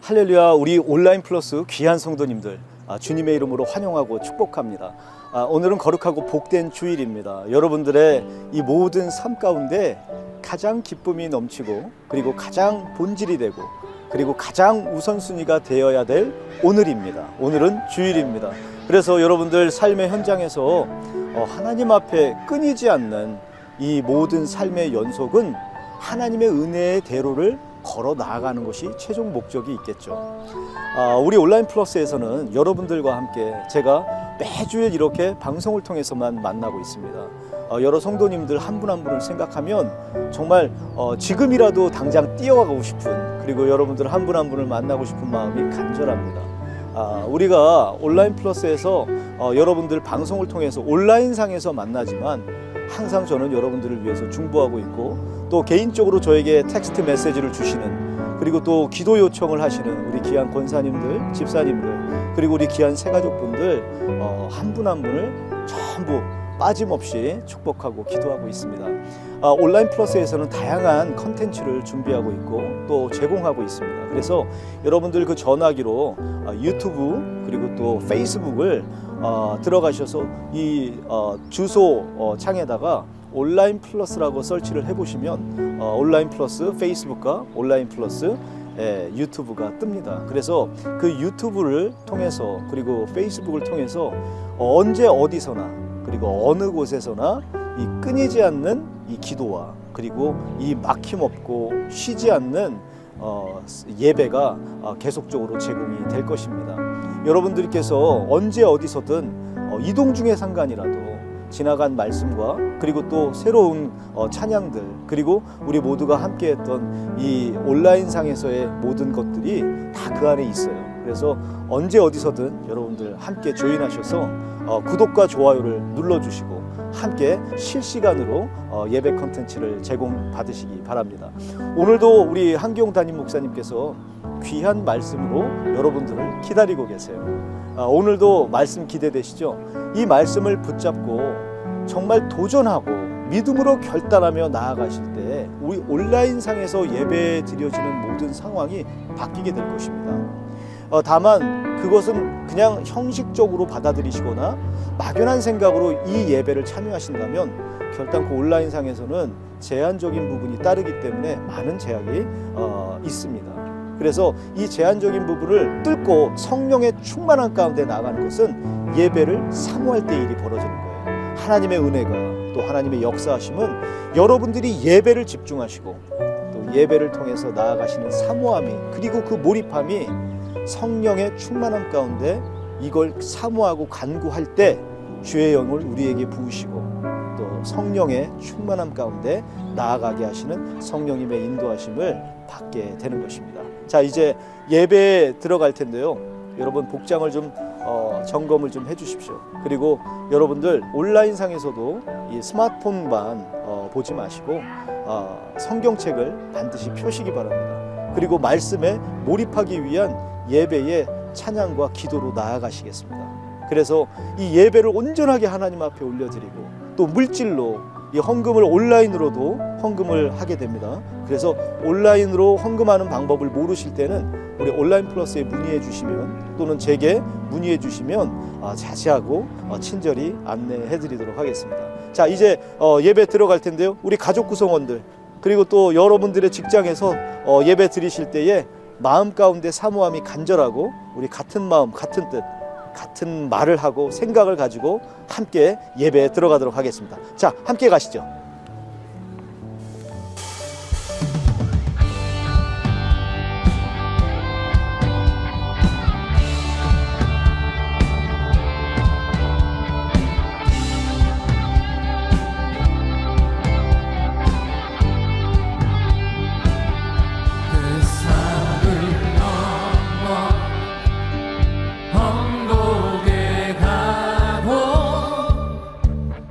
할렐루야. 우리 온라인 플러스 귀한 성도님들 주님의 이름으로 환영하고 축복합니다. 오늘은 거룩하고 복된 주일입니다. 여러분들의 이 모든 삶 가운데 가장 기쁨이 넘치고 그리고 가장 본질이 되고 그리고 가장 우선순위가 되어야 될 오늘입니다. 오늘은 주일입니다. 그래서 여러분들 삶의 현장에서 하나님 앞에 끊이지 않는 이 모든 삶의 연속은 하나님의 은혜의 대로를 걸어 나아가는 것이 최종 목적이 있겠죠. 우리 온라인 플러스에서는 여러분들과 함께 제가 매주일 이렇게 방송을 통해서만 만나고 있습니다. 여러 성도님들 한 분 한 분을 생각하면 정말 지금이라도 당장 뛰어가고 싶은, 그리고 여러분들 한 분 한 분을 만나고 싶은 마음이 간절합니다. 우리가 온라인 플러스에서 여러분들 방송을 통해서 온라인상에서 만나지만 항상 저는 여러분들을 위해서 중보하고 있고, 또 개인적으로 저에게 텍스트 메시지를 주시는, 그리고 또 기도 요청을 하시는 우리 귀한 권사님들, 집사님들, 그리고 우리 귀한 새가족분들 한 분 한 분을 전부 빠짐없이 축복하고 기도하고 있습니다. 온라인 플러스에서는 다양한 컨텐츠를 준비하고 있고 또 제공하고 있습니다. 그래서 여러분들 그 전화기로 유튜브 그리고 또 페이스북을 들어가셔서 이 주소 창에다가 온라인 플러스라고 설치를 해보시면 온라인 플러스 페이스북과 온라인 플러스 유튜브가 뜹니다. 그래서 그 유튜브를 통해서 그리고 페이스북을 통해서 언제 어디서나 그리고 어느 곳에서나 이 끊이지 않는 이 기도와 그리고 이 막힘없고 쉬지 않는 예배가 계속적으로 제공이 될 것입니다. 여러분들께서 언제 어디서든 이동 중의 상관이라도 지나간 말씀과 그리고 또 새로운 찬양들, 그리고 우리 모두가 함께했던 이 온라인상에서의 모든 것들이 다 그 안에 있어요. 그래서 언제 어디서든 여러분들 함께 조인하셔서 구독과 좋아요를 눌러주시고 함께 실시간으로 예배 컨텐츠를 제공받으시기 바랍니다. 오늘도 우리 한기용 담임 목사님께서 귀한 말씀으로 여러분들을 기다리고 계세요. 오늘도 말씀 기대되시죠? 이 말씀을 붙잡고 정말 도전하고 믿음으로 결단하며 나아가실 때 우리 온라인상에서 예배 드려지는 모든 상황이 바뀌게 될 것입니다. 다만 그것은 그냥 형식적으로 받아들이시거나 막연한 생각으로 이 예배를 참여하신다면 결단코 온라인상에서는 제한적인 부분이 따르기 때문에 많은 제약이 있습니다. 그래서 이 제한적인 부분을 뚫고 성령의 충만한 가운데 나가는 것은 예배를 사모할 때 일이 벌어지는 거예요. 하나님의 은혜가 또 하나님의 역사하심은 여러분들이 예배를 집중하시고 또 예배를 통해서 나아가시는 사모함이, 그리고 그 몰입함이 성령의 충만함 가운데 이걸 사모하고 간구할 때 주의 영을 우리에게 부으시고 또 성령의 충만함 가운데 나아가게 하시는 성령님의 인도하심을 받게 되는 것입니다. 자, 이제 예배에 들어갈 텐데요. 여러분 복장을 좀 점검을 좀 해주십시오. 그리고 여러분들 온라인상에서도 이 스마트폰만 보지 마시고 성경책을 반드시 펴시기 바랍니다. 그리고 말씀에 몰입하기 위한 예배의 찬양과 기도로 나아가시겠습니다. 그래서 이 예배를 온전하게 하나님 앞에 올려드리고 또 물질로 이 헌금을 온라인으로도 헌금을 하게 됩니다. 그래서 온라인으로 헌금하는 방법을 모르실 때는 우리 온라인 플러스에 문의해 주시면, 또는 제게 문의해 주시면 자세하고 친절히 안내해 드리도록 하겠습니다. 자, 이제 예배 들어갈 텐데요. 우리 가족 구성원들, 그리고 또 여러분들의 직장에서 예배 드리실 때에 마음 가운데 사모함이 간절하고 우리 같은 마음, 같은 뜻, 같은 말을 하고 생각을 가지고 함께 예배에 들어가도록 하겠습니다. 자, 함께 가시죠.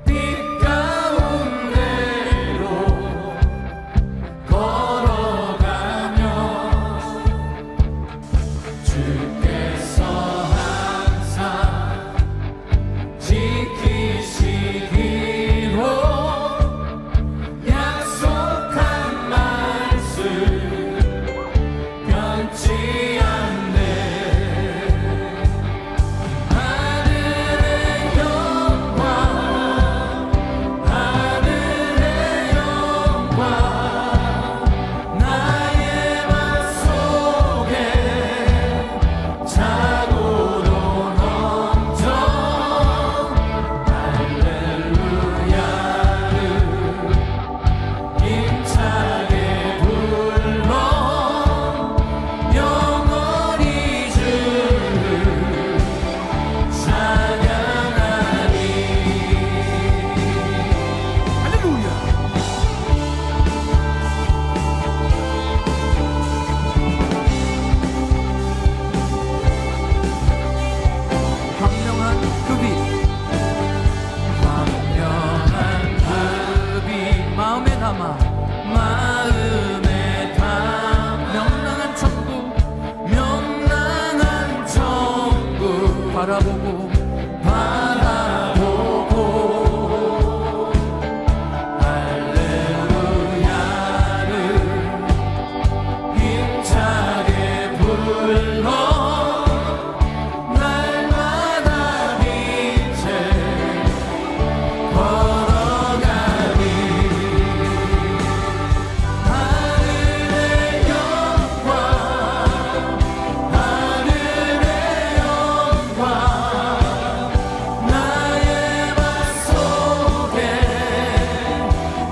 빛 가운데 급이 광명한 급이 마음에 담아 명랑한 천국 바라보고 할렐루야를 힘차게 불러 날마다 빛에 걸어가리 하늘의 영광 나의 맘 속에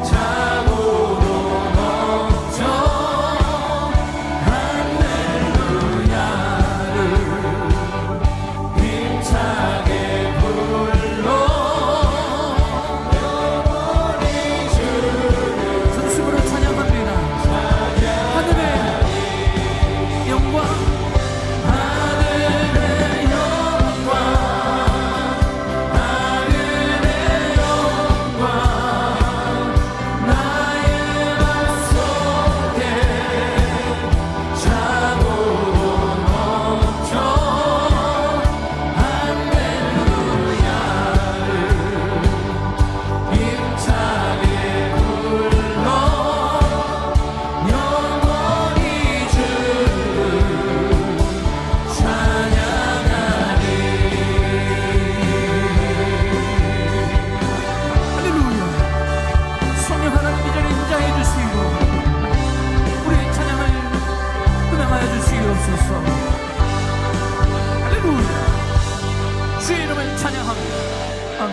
자고로 넘쳐 할렐루야를 힘차게 불러 영원히 주를 전심으로 찬양합니다. 하늘의 영광 하늘의 영광 나의 맘 속에 자고로 넘쳐 할렐루야를 힘차게 불러 영원히 주를 찬양하리. 할렐루야. 성령 하나님 이 자리에 임재해 주시고 우리의 찬양을 음행하여 주시옵소서. 할렐루야. 주의 이름을 찬양합니다. 아멘.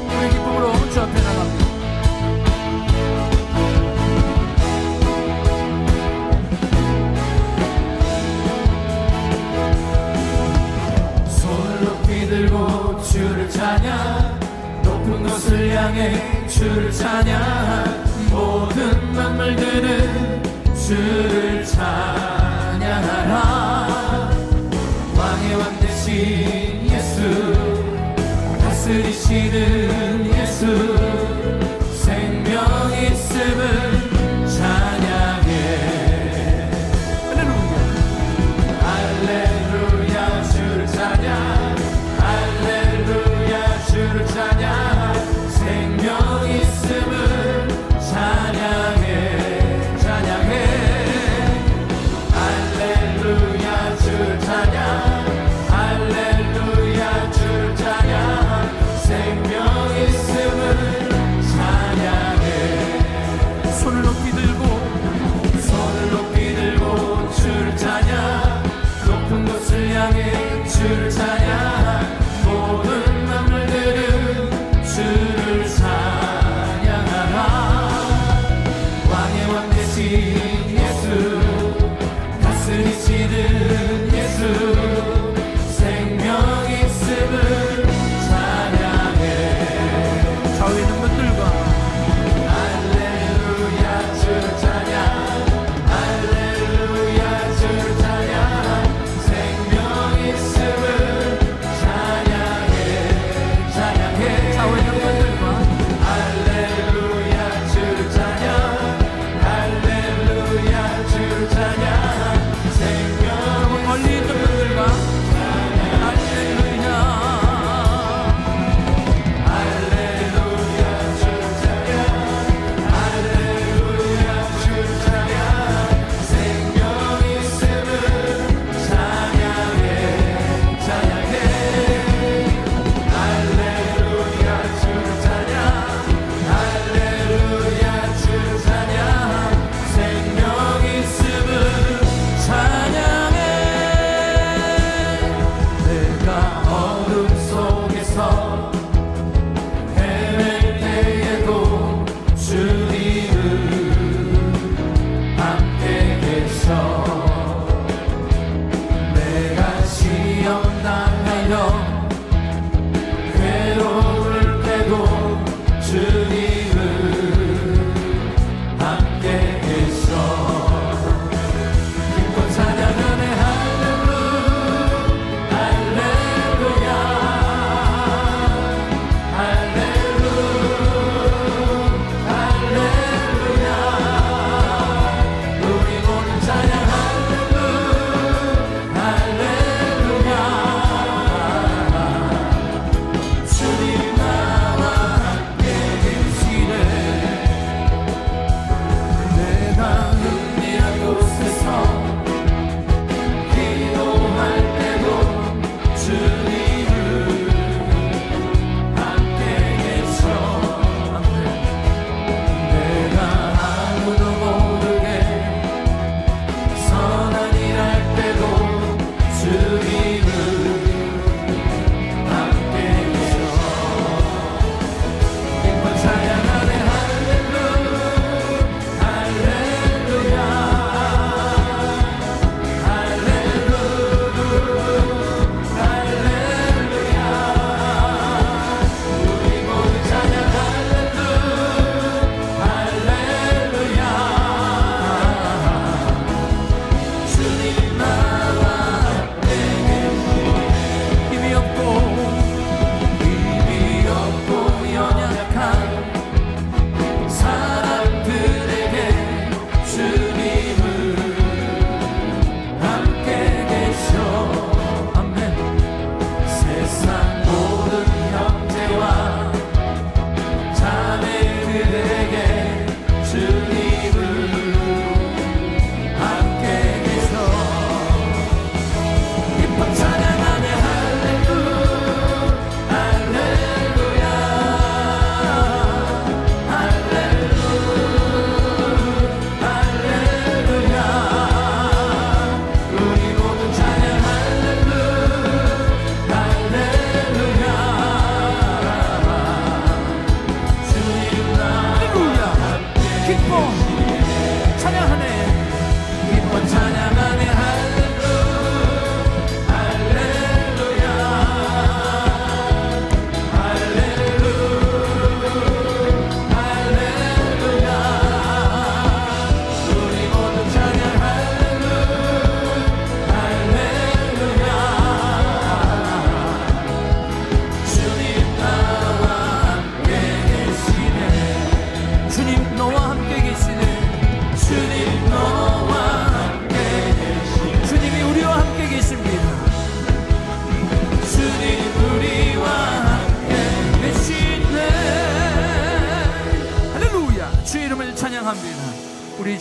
우리 기쁨으로 주 앞에 나갑니다. 손을 높이 들고 주를 찬양 높은 곳을 향해 주를 찬양 모든 만물들은 주를 찬양하라 왕의 왕 대신 예수 다스리시는 예수 생명 있음을 찬양해 할렐루야 할렐루야 주를 찬양 할렐루야 주를 찬양 생명 있음을 찬양해 찬양해 할렐루야 주를 찬양 할렐루야 주를 찬양 생명 있음을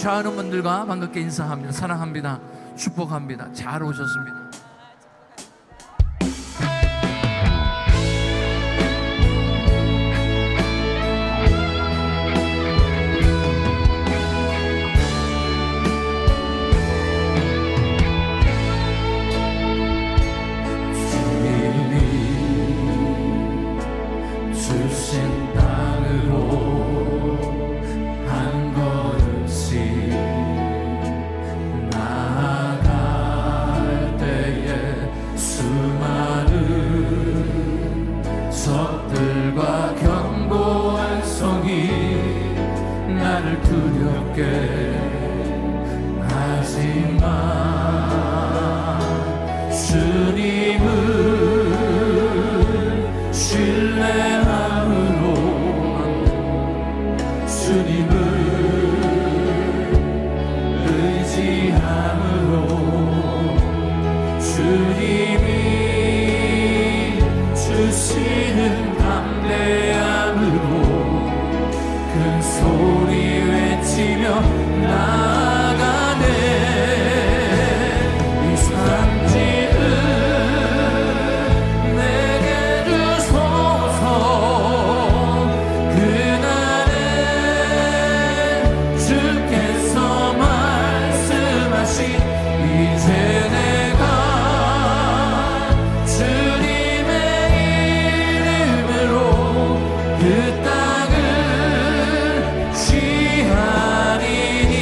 주차하는 분들과 반갑게 인사합니다. 사랑합니다. 축복합니다. 잘 오셨습니다. 주신 땅으로 한 걸음씩 나아갈 때에 수많은 적들과 견고한 성이 나를 두렵게 하지만 주님을 신뢰함으로 주님을 의지함으로 주님이 주시는 담대함으로 큰 소리 외치며 나아가네. 이 산지를 내게 주소서. 그날에 주께서 말씀하신 이제 내가 주님의 이름으로 그 땅을 취하리니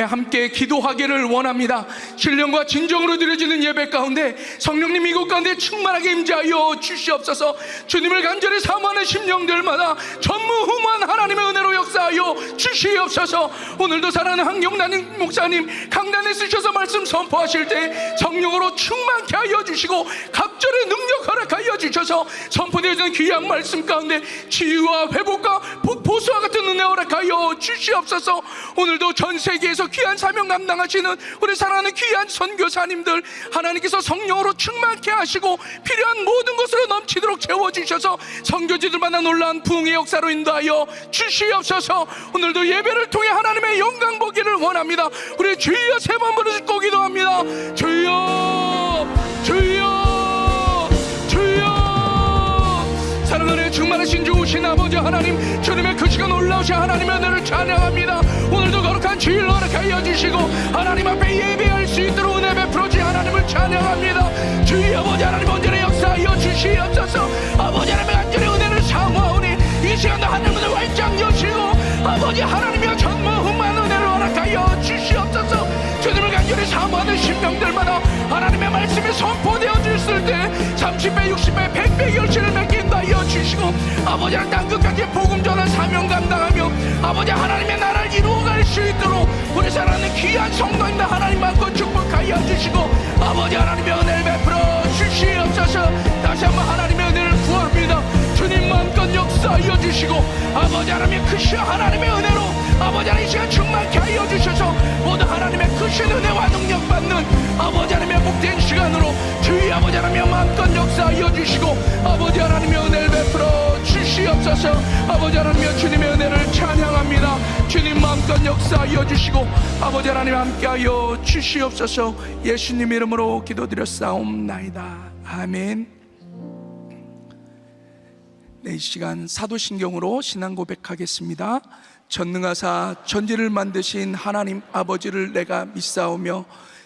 함께 기도하기를 원합니다. 신령과 진정으로 드려지는 예배 가운데 성령님 이곳 가운데 충만하게 임재하여 주시옵소서. 주님을 간절히 사모하는 심령들마다 전무후무한 하나님의 은혜로 역사하여 주시옵소서. 오늘도 사랑하는 황경란 목사님 강단에 쓰셔서 말씀 선포하실 때 성령으로 충만케 하여 주시고 갑절의 능력 허락하여 주셔서 선포되어지는 귀한 말씀 가운데 치유와 회복과 보수와 같은 은혜 허락하여 주시옵소서. 오늘도 전 세계에서 귀한 사명 감당하시는 우리 사랑하는 귀한 선교사님들 하나님께서 성령으로 충만케 하시고 필요한 모든 것으로 넘치도록 채워주셔서 선교지들마다 놀라운 부흥의 역사로 인도하여 주시옵소서. 오늘도 예배를 통해 하나님의 영광 보기를 원합니다. 우리 주여 세 번 부르짖고 기도합니다. 주여 주여 주여. 사랑하는 충만하신 주신 아버지 하나님, 주님의 크시고 놀라우신 하나님의 은혜를 찬양합니다. 오늘도 거룩한 주일 허락하여 주시고 하나님 앞에 예배할 수 있도록 은혜 베풀어주신 하나님을 찬양합니다. 주여 아버지 하나님 온전히 역사하여 주시옵소서. 아버지 하나님의 간절히 은혜를 사모하오니 이 시간도 하나님 은혜 활짝 여시고 아버지 하나님의 전무후무한 은혜를 허락하여 주시옵소서. 주님을 간절히 사모하는 심령들마다 하나님의 말씀이 선포되어 졌을 때 30배 60배 100배 열심을 맺긴다 하여 주시고 아버지 하나님 땅끝까지 복음 전한 사명 감당하며 아버지 하나님의 나라를 이루어갈 수 있도록 우리 사랑하는 귀한 성도님들 하나님 마음껏 축복하여 주시고 아버지 하나님의 은혜를 베풀어 주시옵소서. 다시 한번 하나님의 은혜를 구합니다. 주님 마음껏 역사하여 주시고 아버지 하나님의 크신 하나님의 은혜로 아버지 하나님 이 시간 충만케 하여 주셔서 모두 하나님의 크신 은혜와 능력 받는 아버지 하나님의 복된 시간으로 주의 아버지 하나님의 마음껏 역사하여 주시고 아버지 하나님의 은혜를 베풀어 주시옵소서. 아버지 하나님의 주님의 은혜를 찬양합니다. 주님 마음껏 역사하여 주시고 아버지 하나님 함께하여 주시옵소서. 예수님 이름으로 기도드렸사옵나이다. 아멘. 네, 이 시간 사도신경으로 신앙 고백하겠습니다. 전능하사 천지를 만드신 하나님 아버지를 내가 믿사오며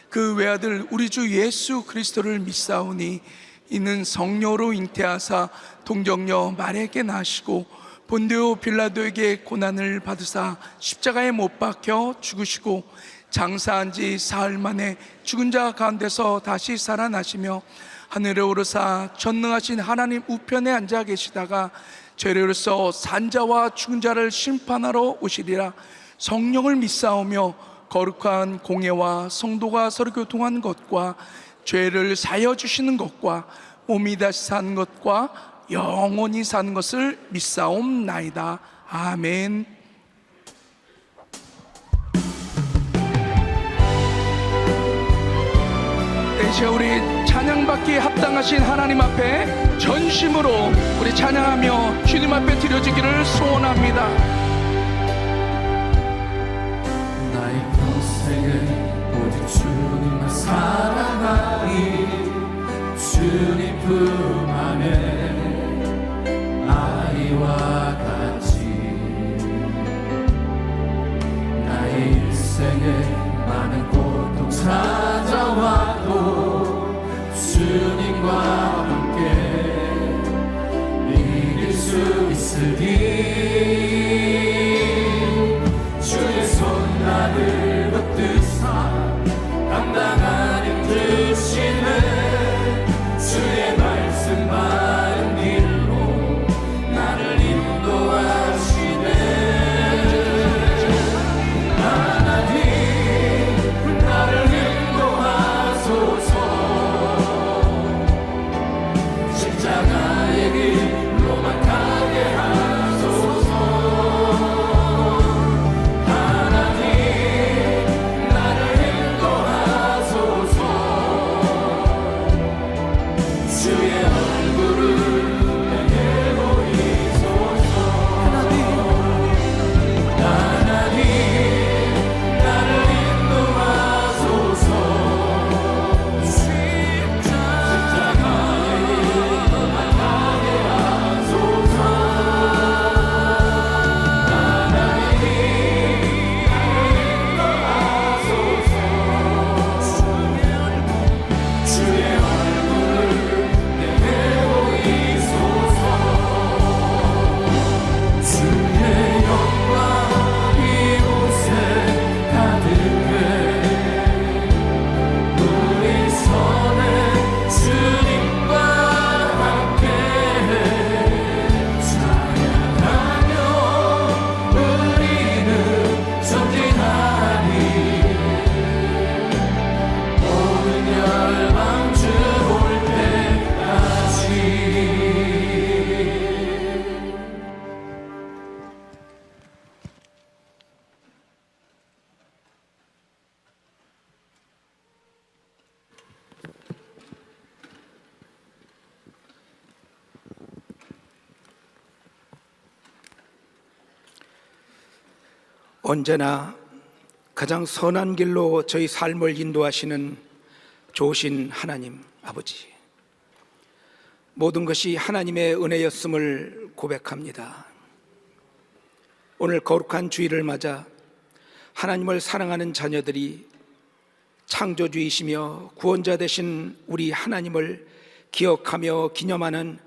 그 외아들 우리 주 예수 그리스도를 믿사오니 이는 성령으로 잉태하사 동정녀 마리아에게 나시고 본디오 빌라도에게 고난을 받으사 십자가에 못 박혀 죽으시고 장사한 지 사흘 만에 죽은 자 가운데서 다시 살아나시며 하늘에 오르사 전능하신 하나님 우편에 앉아 계시다가 죄로서 산자와 죽은 자를 심판하러 오시리라. 성령을 믿사오며 거룩한 공예와 성도가 서로 교통한 것과 죄를 사여 주시는 것과 몸이 다시 사는 것과 영원히 사는 것을 믿사옵나이다. 아멘. 이제 우리 찬양받기에 합당하신 하나님 앞에 전심으로 우리 찬양하며 주님 앞에 드려지기를 소원합니다. 나의 평생을 오직 주님만 사랑하리. 주님 품 안에 아이와 같이 나의 일생에 많은 고통 찾아와도 주님과 함께 이길 수 있으리. 주의 손 나를 붙드사 당당한 힘 주시네. 주의 말씀 바른 길로 나를 인도하시네. 하나님 나를 인도하소서. 십자가의 길로만 가게 하소서. 언제나 가장 선한 길로 저희 삶을 인도하시는 좋으신 하나님 아버지, 모든 것이 하나님의 은혜였음을 고백합니다. 오늘 거룩한 주일을 맞아 하나님을 사랑하는 자녀들이 창조주이시며 구원자 되신 우리 하나님을 기억하며 기념하는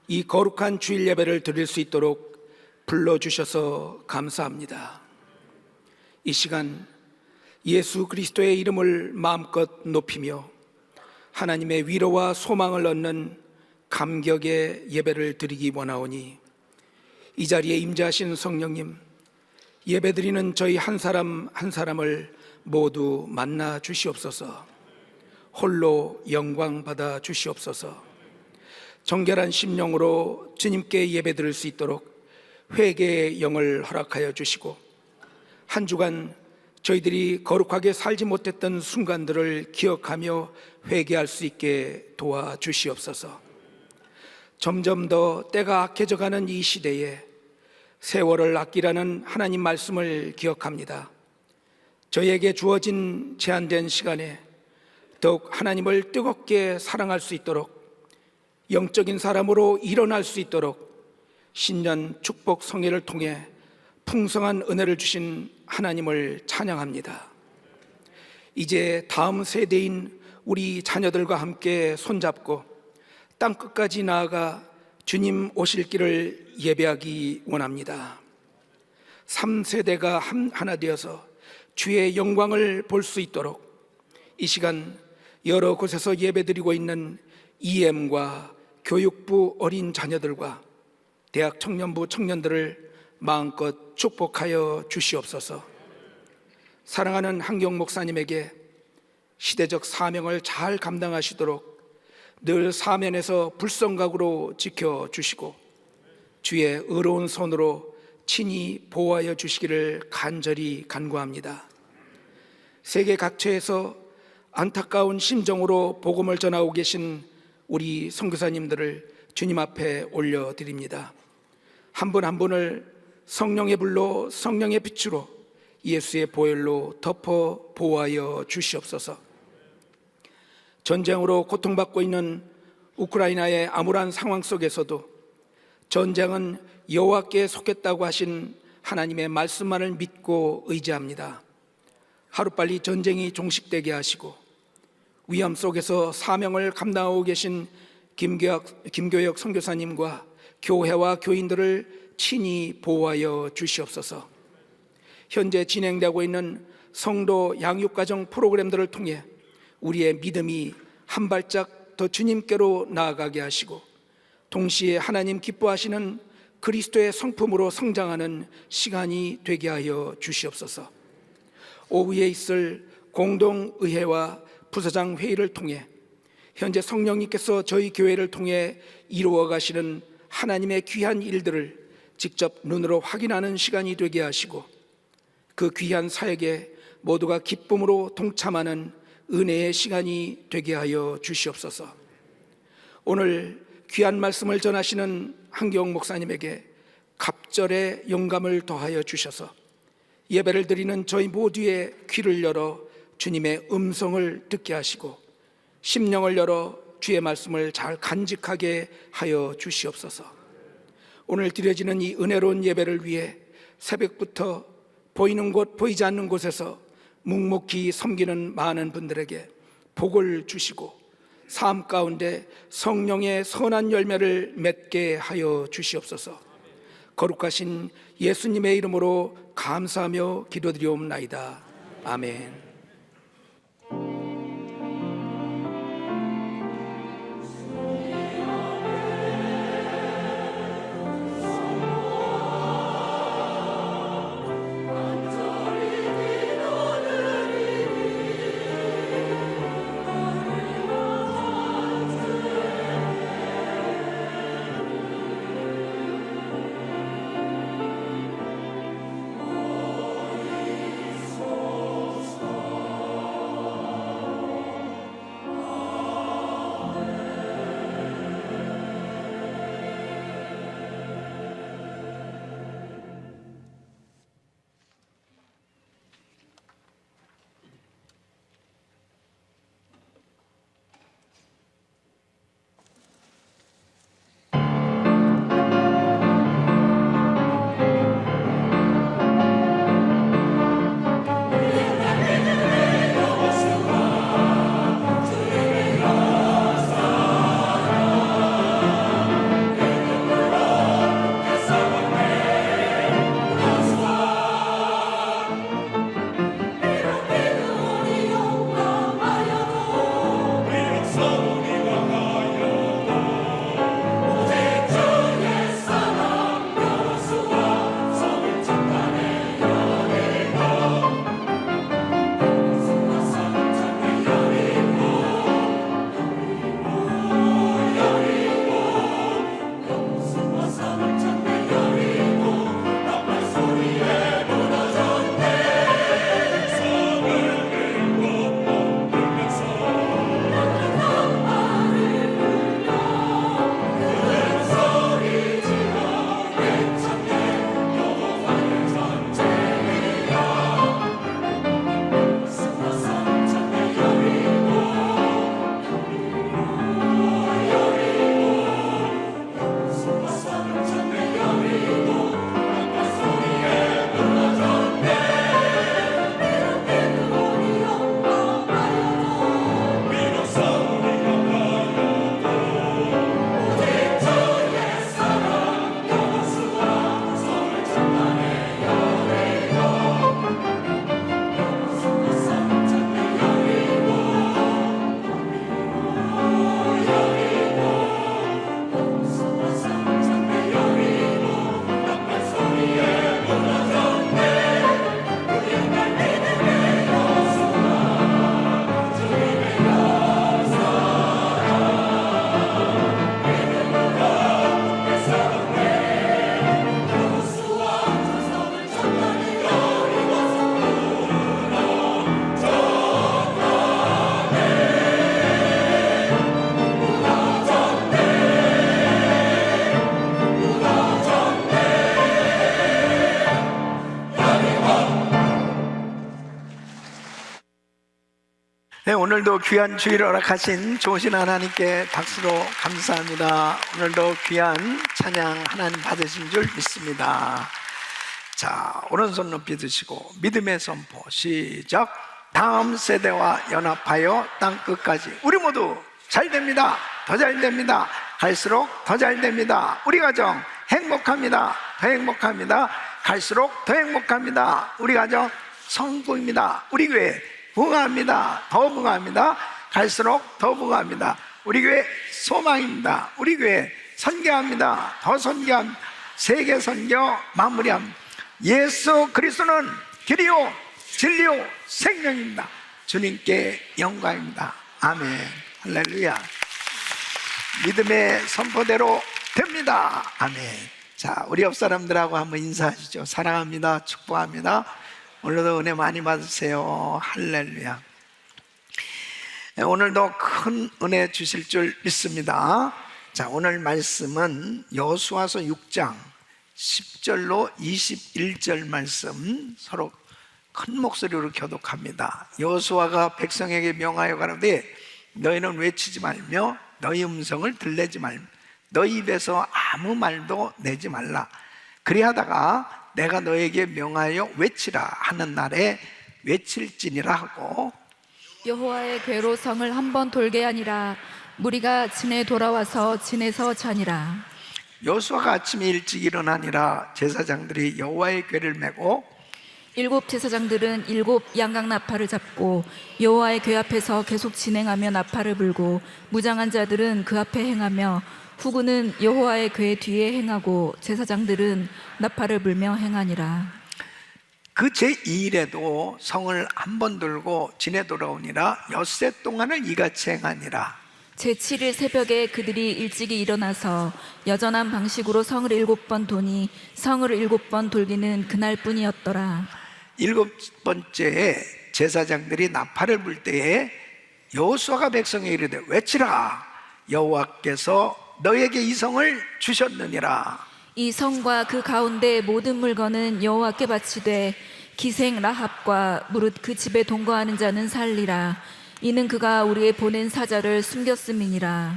이 거룩한 주일 예배를 드릴 수 있도록 불러주셔서 감사합니다. 이 시간 예수 그리스도의 이름을 마음껏 높이며 하나님의 위로와 소망을 얻는 감격의 예배를 드리기 원하오니, 이 자리에 임재하신 성령님, 예배드리는 저희 한 사람 한 사람을 모두 만나 주시옵소서. 홀로 영광 받아 주시옵소서. 정결한 심령으로 주님께 예배드릴 수 있도록 회개의 영을 허락하여 주시고, 한 주간 저희들이 거룩하게 살지 못했던 순간들을 기억하며 회개할 수 있게 도와주시옵소서. 점점 더 때가 악해져가는 이 시대에 세월을 아끼라는 하나님 말씀을 기억합니다. 저희에게 주어진 제한된 시간에 더욱 하나님을 뜨겁게 사랑할 수 있도록, 영적인 사람으로 일어날 수 있도록 신년 축복 성회를 통해 풍성한 은혜를 주신 하나님을 찬양합니다. 이제 다음 세대인 우리 자녀들과 함께 손잡고 땅끝까지 나아가 주님 오실 길을 예배하기 원합니다. 3세대가 하나 되어서 주의 영광을 볼 수 있도록 이 시간 여러 곳에서 예배드리고 있는 EM과 교육부 어린 자녀들과 대학 청년부 청년들을 마음껏 축복하여 주시옵소서. 사랑하는 한경 목사님에게 시대적 사명을 잘 감당하시도록 늘 사면에서 불성각으로 지켜주시고 주의 의로운 손으로 친히 보호하여 주시기를 간절히 간구합니다. 세계 각처에서 안타까운 심정으로 복음을 전하고 계신 우리 선교사님들을 주님 앞에 올려드립니다. 한 분 한 분을 성령의 불로 성령의 빛으로 예수의 보혈로 덮어 보호하여 주시옵소서. 전쟁으로 고통받고 있는 우크라이나의 암울한 상황 속에서도 전쟁은 여호와께 속했다고 하신 하나님의 말씀만을 믿고 의지합니다. 하루빨리 전쟁이 종식되게 하시고 위험 속에서 사명을 감당하고 계신 김교혁 선교사님과 교회와 교인들을 친히 보호하여 주시옵소서. 현재 진행되고 있는 성도 양육가정 프로그램들을 통해 우리의 믿음이 한 발짝 더 주님께로 나아가게 하시고 동시에 하나님 기뻐하시는 그리스도의 성품으로 성장하는 시간이 되게 하여 주시옵소서. 오후에 있을 공동의회와 부서장 회의를 통해 현재 성령님께서 저희 교회를 통해 이루어 가시는 하나님의 귀한 일들을 직접 눈으로 확인하는 시간이 되게 하시고 그 귀한 사역에 모두가 기쁨으로 동참하는 은혜의 시간이 되게 하여 주시옵소서. 오늘 귀한 말씀을 전하시는 한경 목사님에게 갑절의 영감을 더하여 주셔서 예배를 드리는 저희 모두의 귀를 열어 주님의 음성을 듣게 하시고 심령을 열어 주의 말씀을 잘 간직하게 하여 주시옵소서. 오늘 드려지는 이 은혜로운 예배를 위해 새벽부터 보이는 곳 보이지 않는 곳에서 묵묵히 섬기는 많은 분들에게 복을 주시고 삶 가운데 성령의 선한 열매를 맺게 하여 주시옵소서. 거룩하신 예수님의 이름으로 감사하며 기도드리옵나이다. 아멘. 네, 오늘도 귀한 주일을 허락하신 좋으신 하나님께 박수로 감사합니다. 오늘도 귀한 찬양 하나님 받으신 줄 믿습니다. 자, 오른손 높이 드시고 믿음의 선포 시작. 다음 세대와 연합하여 땅끝까지. 우리 모두 잘 됩니다. 더 잘 됩니다. 갈수록 더 잘 됩니다. 우리 가정 행복합니다. 더 행복합니다. 갈수록 더 행복합니다. 우리 가정 성공입니다. 우리 교회 부흥합니다. 더 부흥합니다. 갈수록 더 부흥합니다. 우리 교회 소망입니다. 우리 교회 선교합니다. 더 선교합니다. 세계 선교 마무리합니다. 예수 그리스도는 길이요 진리요 생명입니다. 주님께 영광입니다. 아멘. 할렐루야. 믿음의 선포대로 됩니다. 아멘. 자, 우리 옆 사람들하고 한번 인사하시죠. 사랑합니다. 축복합니다. 오늘도 은혜 많이 받으세요. 할렐루야. 오늘도 큰 은혜 주실 줄 믿습니다. 자, 오늘 말씀은 여호수아서 6장 10절로 21절 말씀 서로 큰 목소리로 교독합니다. 여호수아가 백성에게 명하여 가라되 너희는 외치지 말며 너희 음성을 들내지 말며 너희 입에서 아무 말도 내지 말라. 그리하다가 내가 너에게 명하여 외치라 하는 날에 외칠지니라 하고 여호와의 궤로 성을 한번 돌게 하니라. 무리가 진에 돌아와서 진에서 자니라. 여호수아가 아침에 일찍 일어나니라. 제사장들이 여호와의 궤를 메고 7 제사장들은 7 양각 나팔을 잡고 여호와의 궤 앞에서 계속 진행하며 나팔을 불고 무장한 자들은 그 앞에 행하며 후구는 여호와의 궤 뒤에 행하고 제사장들은 나팔을 불며 행하니라. 그 제2일에도 성을 한 번 돌고 진에 돌아오니라. 엿새 동안을 이같이 행하니라. 제7일 새벽에 그들이 일찍이 일어나서 여전한 방식으로 성을 7번 도니 성을 7번 돌기는 그날뿐이었더라. 7번째에 제사장들이 나팔을 불 때에 여호수아가 백성에 이르되 외치라. 여호와께서 너에게 이 성을 주셨느니라. 이 성과 그 가운데 모든 물건은 여호와께 바치되 기생 라합과 무릇 그 집에 동거하는 자는 살리라. 이는 그가 우리의 보낸 사자를 숨겼음이니라.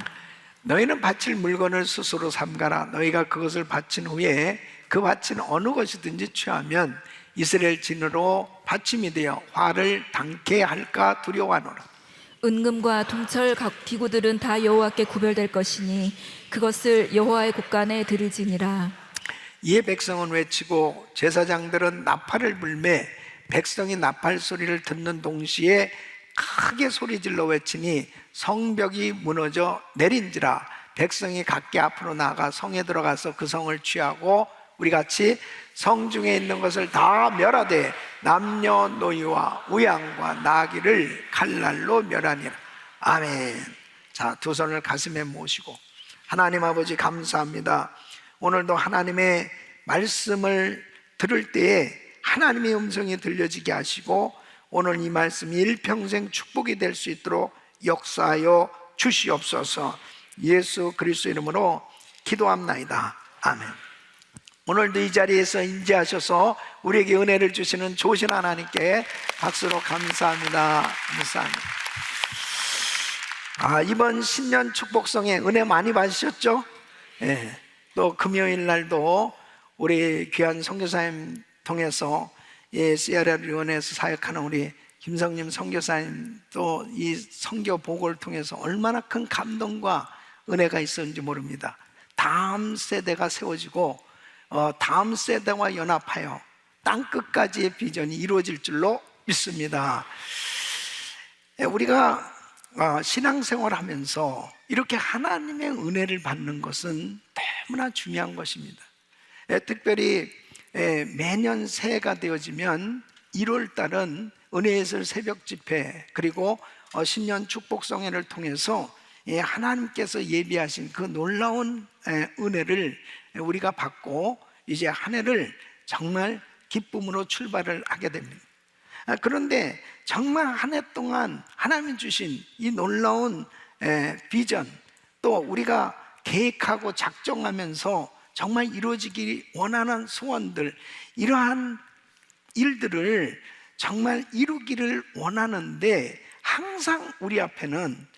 너희는 바칠 물건을 스스로 삼가라. 너희가 그것을 바친 후에 그 바친 어느 것이든지 취하면 이스라엘 진으로 받침이 되어 화를 당케 할까 두려워하노라. 은금과 동철 각 기구들은 다 여호와께 구별될 것이니 그것을 여호와의 곳간에 드리지니라. 이에 백성은 외치고 제사장들은 나팔을 불매 백성이 나팔 소리를 듣는 동시에 크게 소리질러 외치니 성벽이 무너져 내린지라. 백성이 각기 앞으로 나가 성에 들어가서 그 성을 취하고 우리 같이 성 중에 있는 것을 다 멸하되 남녀노이와 우양과 나귀를 칼날로 멸하니라. 아멘. 자, 두 손을 가슴에 모시고 하나님 아버지 감사합니다. 오늘도 하나님의 말씀을 들을 때에 하나님의 음성이 들려지게 하시고 오늘 이 말씀이 일평생 축복이 될 수 있도록 역사하여 주시옵소서. 예수 그리스도 이름으로 기도합나이다. 아멘. 오늘도 이 자리에서 임재하셔서 우리에게 은혜를 주시는 좋으신 하나님께 박수로 감사합니다. 감사합니다. 이번 신년 축복성에 은혜 많이 받으셨죠? 네. 또 금요일 날도 우리 귀한 선교사님 통해서 CRR위원회에서 사역하는 우리 김성님 선교사님 또 이 선교 보고를 통해서 얼마나 큰 감동과 은혜가 있었는지 모릅니다. 다음 세대가 세워지고 다음 세대와 연합하여 땅끝까지의 비전이 이루어질 줄로 믿습니다. 우리가 신앙생활을 하면서 이렇게 하나님의 은혜를 받는 것은 너무나 중요한 것입니다. 특별히 매년 새해가 되어지면 1월 달은 은혜예술 새벽 집회 그리고 신년 축복성회를 통해서 하나님께서 예비하신 그 놀라운 은혜를 우리가 받고 이제 한 해를 정말 기쁨으로 출발을 하게 됩니다. 그런데 정말 한 해 동안 하나님이 주신 이 놀라운 비전 또 우리가 계획하고 작정하면서 정말 이루어지기 원하는 소원들 이러한 일들을 정말 이루기를 원하는데 항상 우리 앞에는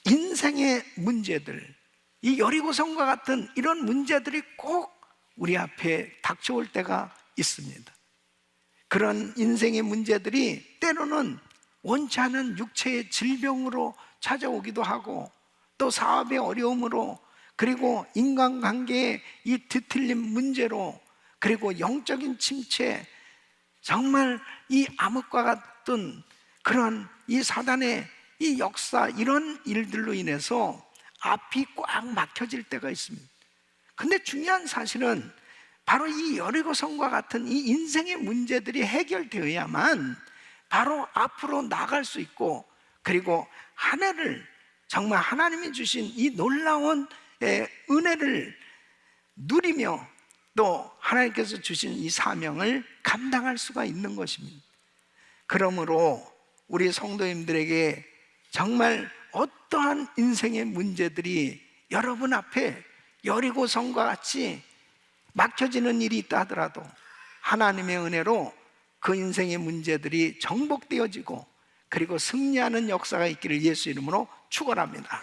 인생의 문제들, 이 여리고성과 같은 이런 문제들이 꼭 우리 앞에 닥쳐올 때가 있습니다. 그런 인생의 문제들이 때로는 원치 않은 육체의 질병으로 찾아오기도 하고, 또 사업의 어려움으로, 그리고 인간관계의 이 뒤틀림 문제로, 그리고 영적인 침체, 정말 이 암흑과 같은 그런 이 사단의 이 역사, 이런 일들로 인해서 앞이 꽉 막혀질 때가 있습니다. 근데 중요한 사실은 바로 이 여리고성과 같은 이 인생의 문제들이 해결되어야만 바로 앞으로 나갈 수 있고, 그리고 한 해를 정말 하나님이 주신 이 놀라운 은혜를 누리며 또 하나님께서 주신 이 사명을 감당할 수가 있는 것입니다. 그러므로 우리 성도님들에게 정말 어떠한 인생의 문제들이 여러분 앞에 여리고성과 같이 막혀지는 일이 있다 하더라도 하나님의 은혜로 그 인생의 문제들이 정복되어지고, 그리고 승리하는 역사가 있기를 예수 이름으로 축원합니다.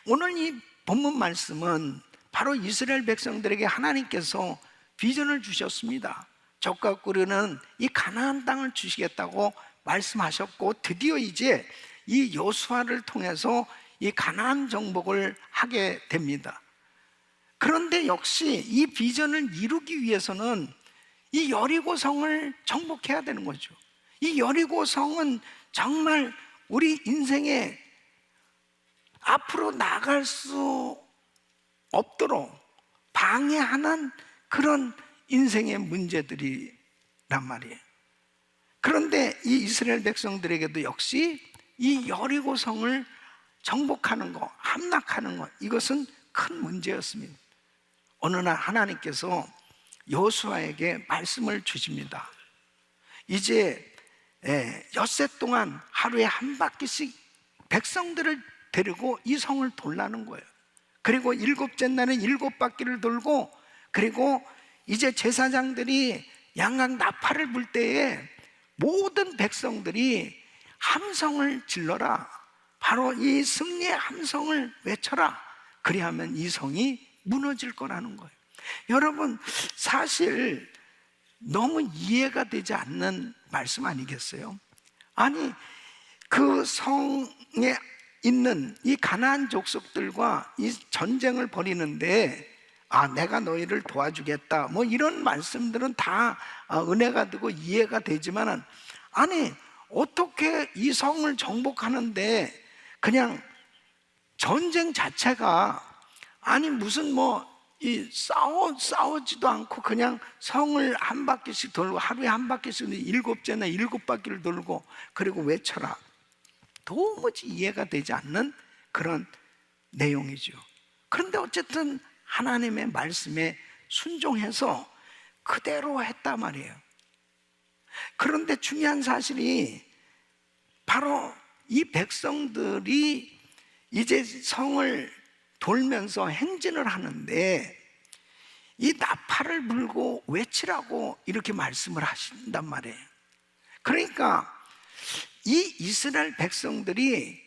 오늘 이 본문 말씀은 바로 이스라엘 백성들에게 하나님께서 비전을 주셨습니다. 적과 꿀은 이 가나안 땅을 주시겠다고 말씀하셨고, 드디어 이제 이 여수아를 통해서 이 가나안 정복을 하게 됩니다. 그런데 역시 이 비전을 이루기 위해서는 이 여리고성을 정복해야 되는 거죠. 이 여리고성은 정말 우리 인생에 앞으로 나갈 수 없도록 방해하는 그런 인생의 문제들이란 말이에요. 그런데 이 이스라엘 백성들에게도 역시 이 여리고성을 정복하는 것, 함락하는 것, 이것은 큰 문제였습니다. 어느 날 하나님께서 여호수아에게 말씀을 주십니다. 이제 엿새 동안 하루에 한 바퀴씩 백성들을 데리고 이 성을 돌라는 거예요. 그리고 일곱째 날에 7바퀴를 돌고, 그리고 이제 제사장들이 양각 나팔을 불 때에 모든 백성들이 함성을 질러라, 바로 이 승리의 함성을 외쳐라, 그리하면 이 성이 무너질 거라는 거예요. 여러분, 사실 너무 이해가 되지 않는 말씀 아니겠어요? 아니, 그 성에 있는 이 가나안 족속들과 이 전쟁을 벌이는데, 내가 너희를 도와주겠다, 뭐 이런 말씀들은 다 은혜가 되고 이해가 되지만, 아니 어떻게 이 성을 정복하는데 그냥 전쟁 자체가, 아니 무슨 싸우지도 않고 그냥 성을 한 바퀴씩 돌고, 하루에 한 바퀴씩 7째나 7바퀴를 돌고, 그리고 외쳐라, 도무지 이해가 되지 않는 그런 내용이죠. 그런데 어쨌든 하나님의 말씀에 순종해서 그대로 했단 말이에요. 그런데 중요한 사실이 바로 이 백성들이 이제 성을 돌면서 행진을 하는데 이 나팔을 불고 외치라고 이렇게 말씀을 하신단 말이에요. 그러니까 이 이스라엘 백성들이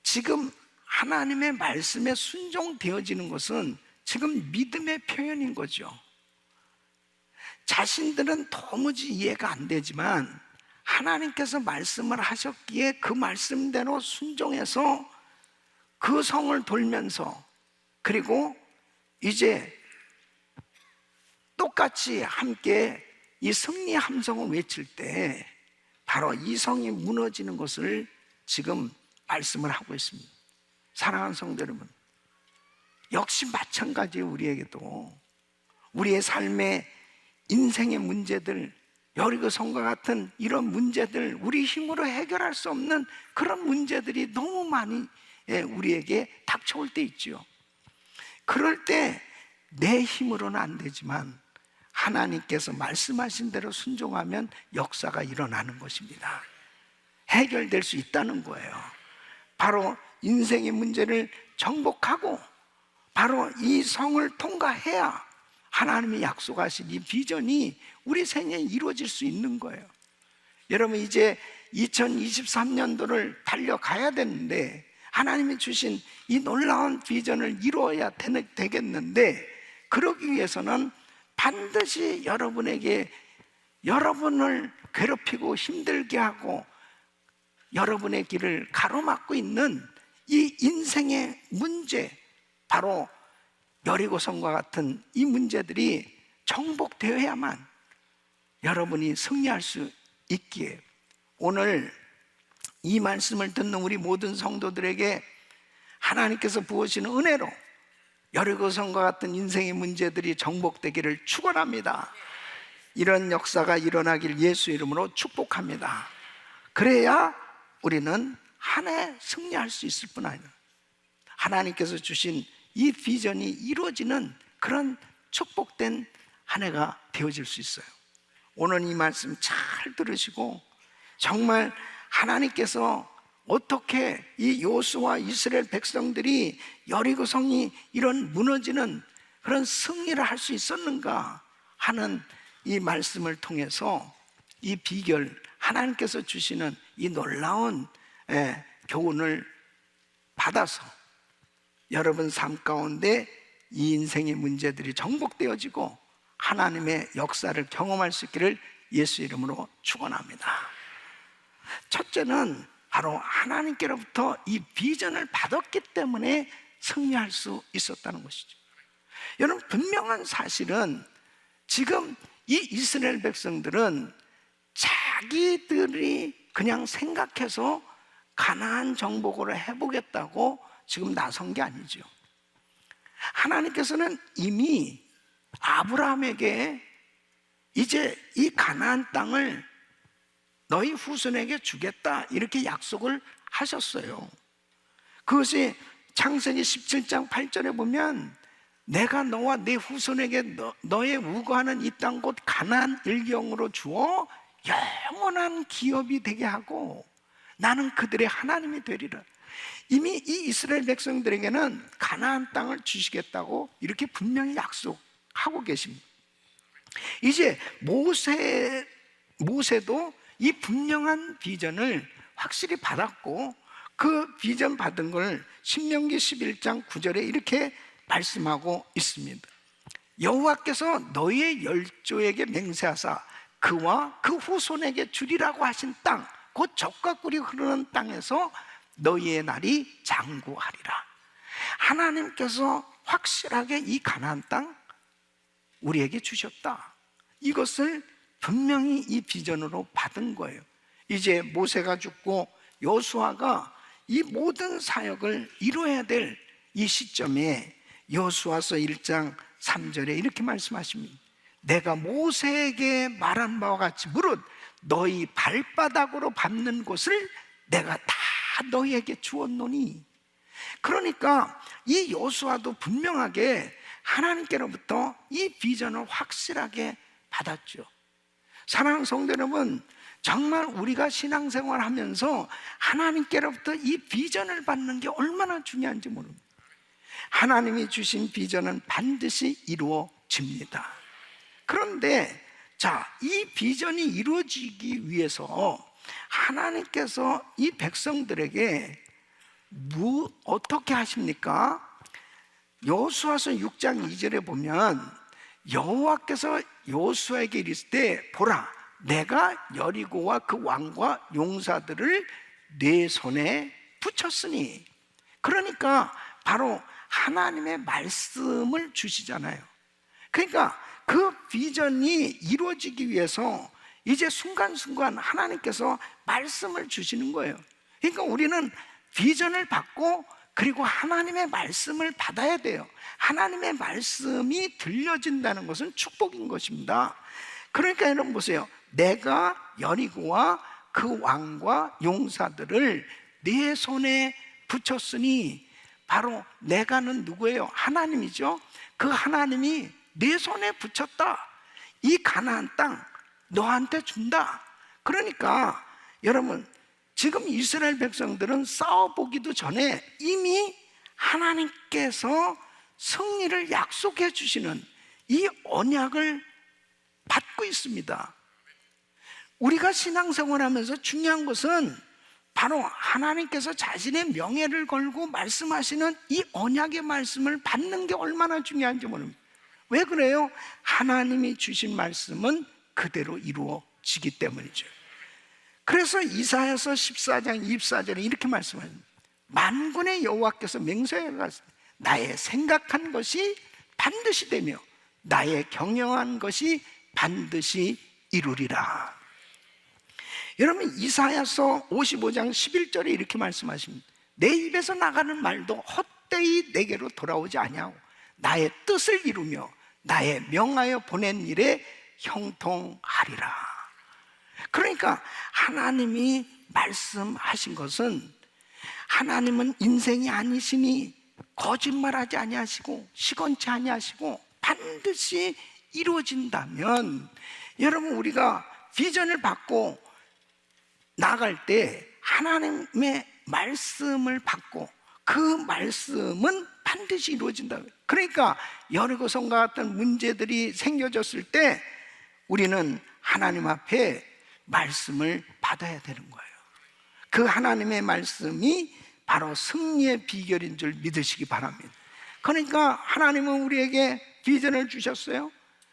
지금 하나님의 말씀에 순종되어지는 것은 지금 믿음의 표현인 거죠. 자신들은 도무지 이해가 안 되지만 하나님께서 말씀을 하셨기에 그 말씀대로 순종해서 그 성을 돌면서, 그리고 이제 똑같이 함께 이 승리 함성을 외칠 때 바로 이 성이 무너지는 것을 지금 말씀을 하고 있습니다. 사랑하는 성도 여러분, 역시 마찬가지예요. 우리에게도 우리의 삶의 인생의 문제들, 여리고성과 같은 이런 문제들, 우리 힘으로 해결할 수 없는 그런 문제들이 너무 많이 우리에게 닥쳐올 때 있죠. 그럴 때 내 힘으로는 안 되지만 하나님께서 말씀하신 대로 순종하면 역사가 일어나는 것입니다. 해결될 수 있다는 거예요. 바로 인생의 문제를 정복하고 바로 이 성을 통과해야 하나님이 약속하신 이 비전이 우리 생애에 이루어질 수 있는 거예요. 여러분, 이제 2023년도를 달려가야 되는데 하나님이 주신 이 놀라운 비전을 이루어야 되겠는데 그러기 위해서는 반드시 여러분에게 여러분을 괴롭히고 힘들게 하고 여러분의 길을 가로막고 있는 이 인생의 문제, 바로 여리고성과 같은 이 문제들이 정복되어야만 여러분이 승리할 수 있기에 오늘 이 말씀을 듣는 우리 모든 성도들에게 하나님께서 부으시는 은혜로 여리고성과 같은 인생의 문제들이 정복되기를 축원합니다. 이런 역사가 일어나길 예수 이름으로 축복합니다. 그래야 우리는 한 해 승리할 수 있을 뿐 아니라 하나님께서 주신 이 비전이 이루어지는 그런 축복된 한 해가 되어질 수 있어요. 오늘 이 말씀 잘 들으시고 정말 하나님께서 어떻게 이 여호수아와 이스라엘 백성들이 여리고성이 이런 무너지는 그런 승리를 할 수 있었는가 하는 이 말씀을 통해서 이 비결, 하나님께서 주시는 이 놀라운 교훈을 받아서 여러분 삶 가운데 이 인생의 문제들이 정복되어지고 하나님의 역사를 경험할 수 있기를 예수 이름으로 축원합니다. 첫째는 바로 하나님께로부터 이 비전을 받았기 때문에 승리할 수 있었다는 것이죠. 여러분, 분명한 사실은 지금 이 이스라엘 백성들은 자기들이 그냥 생각해서 가나안 정복을 해보겠다고 지금 나선 게 아니죠. 하나님께서는 이미 아브라함에게 이제 이 가나안 땅을 너희 후손에게 주겠다 이렇게 약속을 하셨어요. 그것이 창세기 17장 8절에 보면 내가 너와 네 후손에게 너의 우거하는 이 땅 곧 가나안 일경으로 주어 영원한 기업이 되게 하고 나는 그들의 하나님이 되리라. 이미 이 이스라엘 백성들에게는 가나안 땅을 주시겠다고 이렇게 분명히 약속하고 계십니다. 이제 모세도 이 분명한 비전을 확실히 받았고 그 비전 받은 걸 신명기 11장 9절에 이렇게 말씀하고 있습니다. 여호와께서 너희의 열조에게 맹세하사 그와 그 후손에게 주리라고 하신 땅, 곧 젖과 꿀이 흐르는 땅에서 너희의 날이 장구하리라. 하나님께서 확실하게 이 가나안 땅 우리에게 주셨다. 이것을 분명히 이 비전으로 받은 거예요. 이제 모세가 죽고 여호수아가 이 모든 사역을 이루어야 될 이 시점에 여호수아서 1장 3절에 이렇게 말씀하십니다. 내가 모세에게 말한 바와 같이 무릇 너희 발바닥으로 밟는 곳을 내가 다 너희에게 주었노니. 그러니까 이 여호수아도 분명하게 하나님께로부터 이 비전을 확실하게 받았죠. 사랑하는 성도 여러분, 정말 우리가 신앙생활 하면서 하나님께로부터 이 비전을 받는 게 얼마나 중요한지 모릅니다. 하나님이 주신 비전은 반드시 이루어집니다. 그런데 이 비전이 이루어지기 위해서 하나님께서 이 백성들에게 어떻게 하십니까? 여호수아서 6장 2절에 보면 여호와께서 여호수아에게 이르시되 보라 내가 여리고와 그 왕과 용사들을 네 손에 붙였으니. 그러니까 바로 하나님의 말씀을 주시잖아요. 그러니까 그 비전이 이루어지기 위해서 이제 순간순간 하나님께서 말씀을 주시는 거예요. 그러니까 우리는 비전을 받고 그리고 하나님의 말씀을 받아야 돼요. 하나님의 말씀이 들려진다는 것은 축복인 것입니다. 그러니까 여러분 보세요. 내가 여리고와 그 왕과 용사들을 네 손에 붙였으니, 바로 내가는 누구예요? 하나님이죠. 그 하나님이 네 손에 붙였다. 이 가나안 땅 너한테 준다. 그러니까 여러분, 지금 이스라엘 백성들은 싸워보기도 전에 이미 하나님께서 승리를 약속해 주시는 이 언약을 받고 있습니다. 우리가 신앙생활하면서 중요한 것은 바로 하나님께서 자신의 명예를 걸고 말씀하시는 이 언약의 말씀을 받는 게 얼마나 중요한지 모릅니다. 왜 그래요? 하나님이 주신 말씀은 그대로 이루어지기 때문이죠. 그래서 이사야서 14장 24절에 이렇게 말씀합니다. 만군의 여호와께서 맹세하였습니다. 나의 생각한 것이 반드시 되며 나의 경영한 것이 반드시 이루리라. 여러분, 이사야서 55장 11절에 이렇게 말씀하십니다. 내 입에서 나가는 말도 헛되이 내게로 돌아오지 아니하고 나의 뜻을 이루며 나의 명하여 보낸 일에 형통하리라. 그러니까 하나님이 말씀하신 것은, 하나님은 인생이 아니시니 거짓말하지 아니하시고 시건치 아니하시고 반드시 이루어진다면, 여러분, 우리가 비전을 받고 나갈 때 하나님의 말씀을 받고 그 말씀은 반드시 이루어진다. 그러니까 여리고성과 같은 문제들이 생겨졌을 때 우리는 하나님 앞에 말씀을 받아야 되는 거예요. 그 하나님의 말씀이 바로 승리의 비결인 줄 믿으시기 바랍니다. 그러니까 하나님은 우리에게 비전을 주셨어요.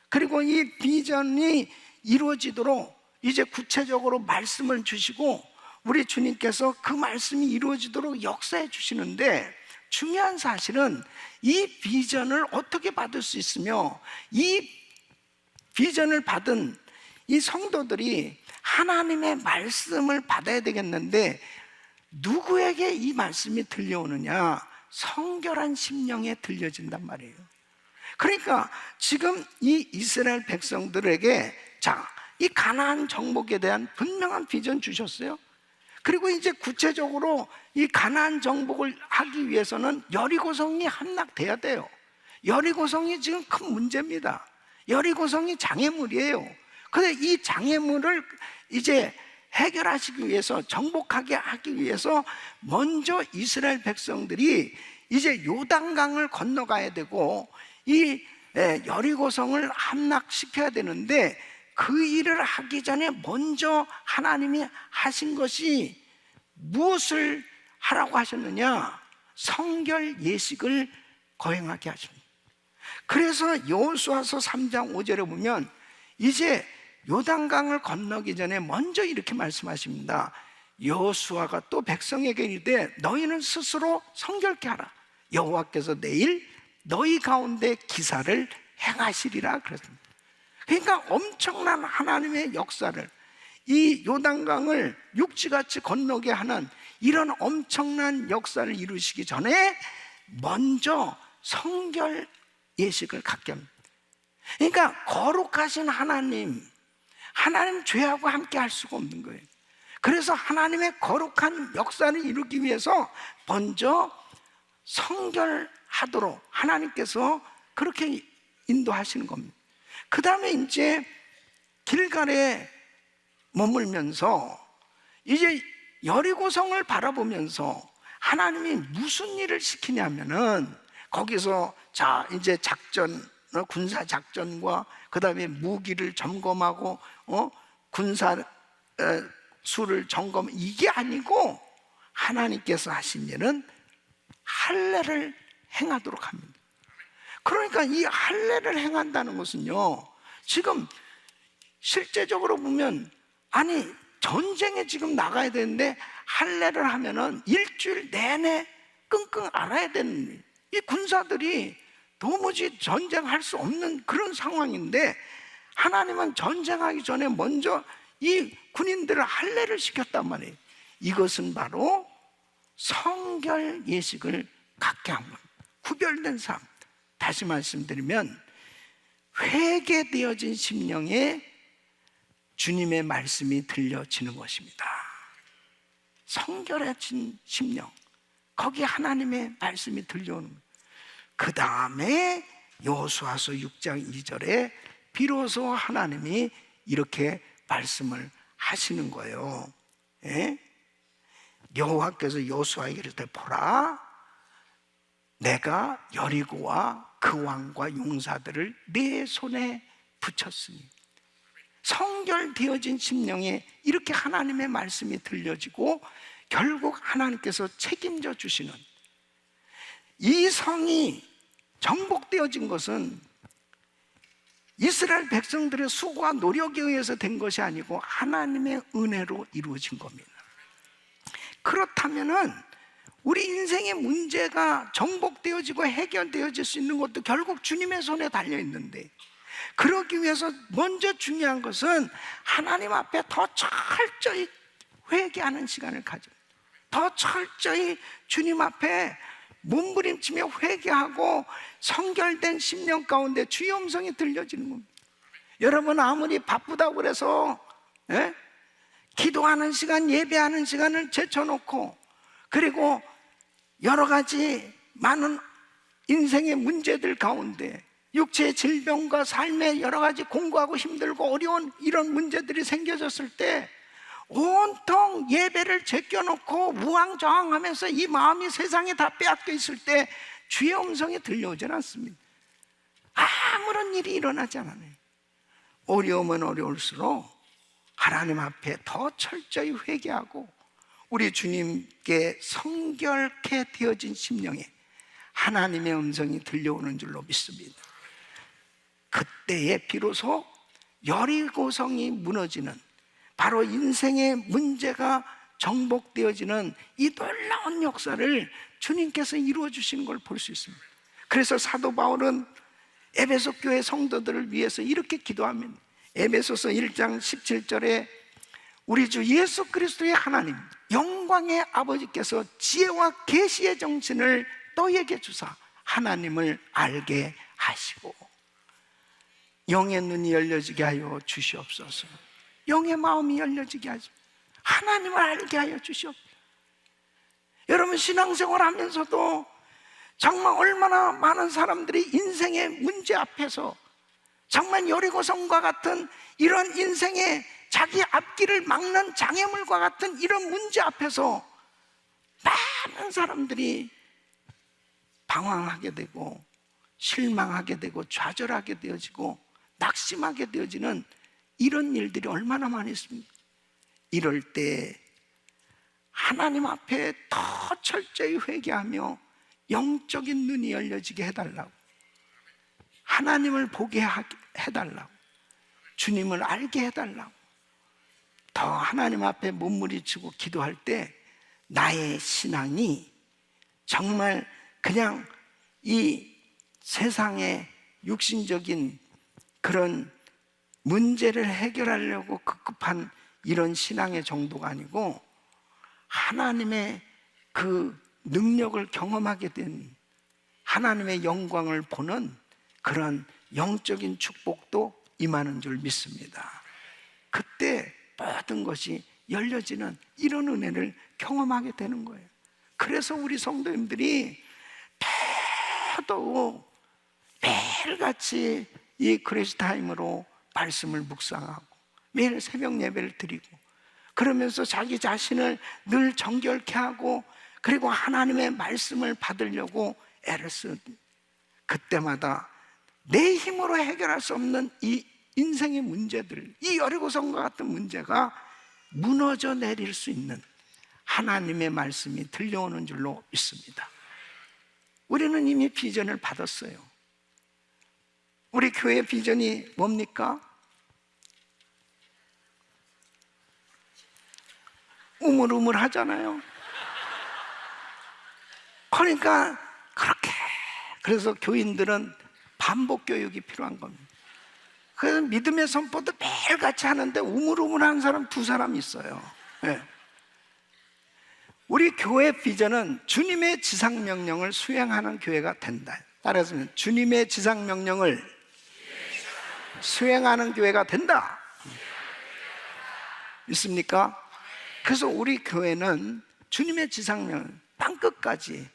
그리고 이 비전이 이루어지도록 이제 구체적으로 말씀을 주시고 우리 주님께서 그 말씀이 이루어지도록 역사해 주시는데, 중요한 사실은 이 비전을 어떻게 받을 수 있으며 이 비전을 받은 이 성도들이 하나님의 말씀을 받아야 되겠는데, 누구에게 이 말씀이 들려오느냐? 성결한 심령에 들려진단 말이에요. 그러니까 지금 이 이스라엘 백성들에게 이 가나안 정복에 대한 분명한 비전 주셨어요. 그리고 이제 구체적으로 이 가나안 정복을 하기 위해서는 여리고성이 함락돼야 돼요. 여리고성이 지금 큰 문제입니다. 여리고성이 장애물이에요. 근데 이 장애물을 이제 해결하시기 위해서, 정복하게 하기 위해서 먼저 이스라엘 백성들이 이제 요단강을 건너가야 되고 이 여리고성을 함락시켜야 되는데, 그 일을 하기 전에 먼저 하나님이 하신 것이 무엇을 하라고 하셨느냐? 성결 예식을 거행하게 하십니다. 그래서 여호수아서 3장 5절에 보면 이제 요단강을 건너기 전에 먼저 이렇게 말씀하십니다. 여호수아가 또 백성에게 이르되 너희는 스스로 성결케 하라. 여호와께서 내일 너희 가운데 기사를 행하시리라 그랬습니다. 그러니까 엄청난 하나님의 역사를, 이 요단강을 육지같이 건너게 하는 이런 엄청난 역사를 이루시기 전에 먼저 성결 예식을 갖게 합니다. 그러니까 거룩하신 하나님 죄하고 함께 할 수가 없는 거예요. 그래서 하나님의 거룩한 역사를 이루기 위해서 먼저 성결하도록 하나님께서 그렇게 인도하시는 겁니다. 그 다음에 이제 길갈에 머물면서 이제 여리고성을 바라보면서 하나님이 무슨 일을 시키냐면은, 거기서 이제 군사 작전과 그 다음에 무기를 점검하고 군사 수를 점검, 이게 아니고 하나님께서 하신 일은 할례를 행하도록 합니다. 그러니까 이 할례를 행한다는 것은요, 지금 실제적으로 보면, 아니 전쟁에 지금 나가야 되는데 할례를 하면은 일주일 내내 끙끙 앓아야 되는, 이 군사들이 도무지 전쟁할 수 없는 그런 상황인데, 하나님은 전쟁하기 전에 먼저 이 군인들을 할례를 시켰단 말이에요. 이것은 바로 성결 예식을 갖게 한 겁니다. 구별된 삶. 다시 말씀드리면, 회개되어진 심령에 주님의 말씀이 들려지는 것입니다. 성결해진 심령, 거기에 하나님의 말씀이 들려오는 거예요. 그 다음에 여호수아서 6장 2절에 비로소 하나님이 이렇게 말씀을 하시는 거예요. 여호와께서 여호수아에게 이르되 보라, 내가 여리고와 그 왕과 용사들을 네 손에 붙였으니. 성결되어진 심령에 이렇게 하나님의 말씀이 들려지고 결국 하나님께서 책임져 주시는, 이 성이 정복되어진 것은 이스라엘 백성들의 수고와 노력에 의해서 된 것이 아니고 하나님의 은혜로 이루어진 겁니다. 그렇다면은 우리 인생의 문제가 정복되어지고 해결되어질 수 있는 것도 결국 주님의 손에 달려 있는데, 그러기 위해서 먼저 중요한 것은 하나님 앞에 더 철저히 회개하는 시간을 가져, 더 철저히 주님 앞에 몸부림치며 회개하고 성결된 심령 가운데 주의 음성이 들려지는 겁니다. 여러분, 아무리 바쁘다고 그래서 기도하는 시간, 예배하는 시간을 제쳐놓고, 그리고 여러 가지 많은 인생의 문제들 가운데 육체의 질병과 삶의 여러 가지 공고하고 힘들고 어려운 이런 문제들이 생겨졌을 때 온통 예배를 제껴놓고 우왕좌왕하면서 이 마음이 세상에 다 빼앗겨 있을 때 주의 음성이 들려오질 않습니다. 아무런 일이 일어나지 않아요. 어려우면 어려울수록 하나님 앞에 더 철저히 회개하고 우리 주님께 성결케 되어진 심령에 하나님의 음성이 들려오는 줄로 믿습니다. 그때에 비로소 여리고성이 무너지는, 바로 인생의 문제가 정복되어지는 이 놀라운 역사를 주님께서 이루어 주시는 걸 볼 수 있습니다. 그래서 사도 바울은 에베소 교회 성도들을 위해서 이렇게 기도합니다. 에베소서 1장 17절에 우리 주 예수 그리스도의 하나님 영광의 아버지께서 지혜와 계시의 정신을 너희에게 주사 하나님을 알게 하시고 영의 눈이 열려지게 하여 주시옵소서. 영의 마음이 열려지게 하시고 하나님을 알게 하여 주시옵소서. 여러분, 신앙생활 하면서도 정말 얼마나 많은 사람들이 인생의 문제 앞에서 정말 여리고성과 같은 이런 인생의 자기 앞길을 막는 장애물과 같은 이런 문제 앞에서 많은 사람들이 방황하게 되고 실망하게 되고 좌절하게 되어지고 낙심하게 되어지는 이런 일들이 얼마나 많이 있습니까? 이럴 때 하나님 앞에 더 철저히 회개하며 영적인 눈이 열려지게 해달라고, 하나님을 보게 해달라고, 주님을 알게 해달라고, 더 하나님 앞에 몸부림치고 기도할 때 나의 신앙이 정말 그냥 이 세상의 육신적인 그런 문제를 해결하려고 급급한 이런 신앙의 정도가 아니고 하나님의 그 능력을 경험하게 된, 하나님의 영광을 보는 그런 영적인 축복도 임하는 줄 믿습니다. 그때 모든 것이 열려지는 이런 은혜를 경험하게 되는 거예요. 그래서 우리 성도님들이 더더욱 매일같이 이 그레이스타임으로 말씀을 묵상하고 매일 새벽 예배를 드리고 그러면서 자기 자신을 늘 정결케 하고 그리고 하나님의 말씀을 받으려고 애를 쓰는, 그때마다 내 힘으로 해결할 수 없는 이 인생의 문제들, 이 여리고성과 같은 문제가 무너져 내릴 수 있는 하나님의 말씀이 들려오는 줄로 믿습니다. 우리는 이미 비전을 받았어요. 우리 교회 비전이 뭡니까? 우물우물 하잖아요. 그러니까 그렇게, 그래서 교인들은 반복 교육이 필요한 겁니다. 그래서 믿음의 선포도 매일같이 하는데 우물우물한 사람 두 사람 있어요. 네. 우리 교회 비전은 주님의 지상명령을 수행하는 교회가 된다. 따라서 주님의 지상명령을 수행하는 교회가 된다. 있습니까? 그래서 우리 교회는 주님의 지상명령, 땅끝까지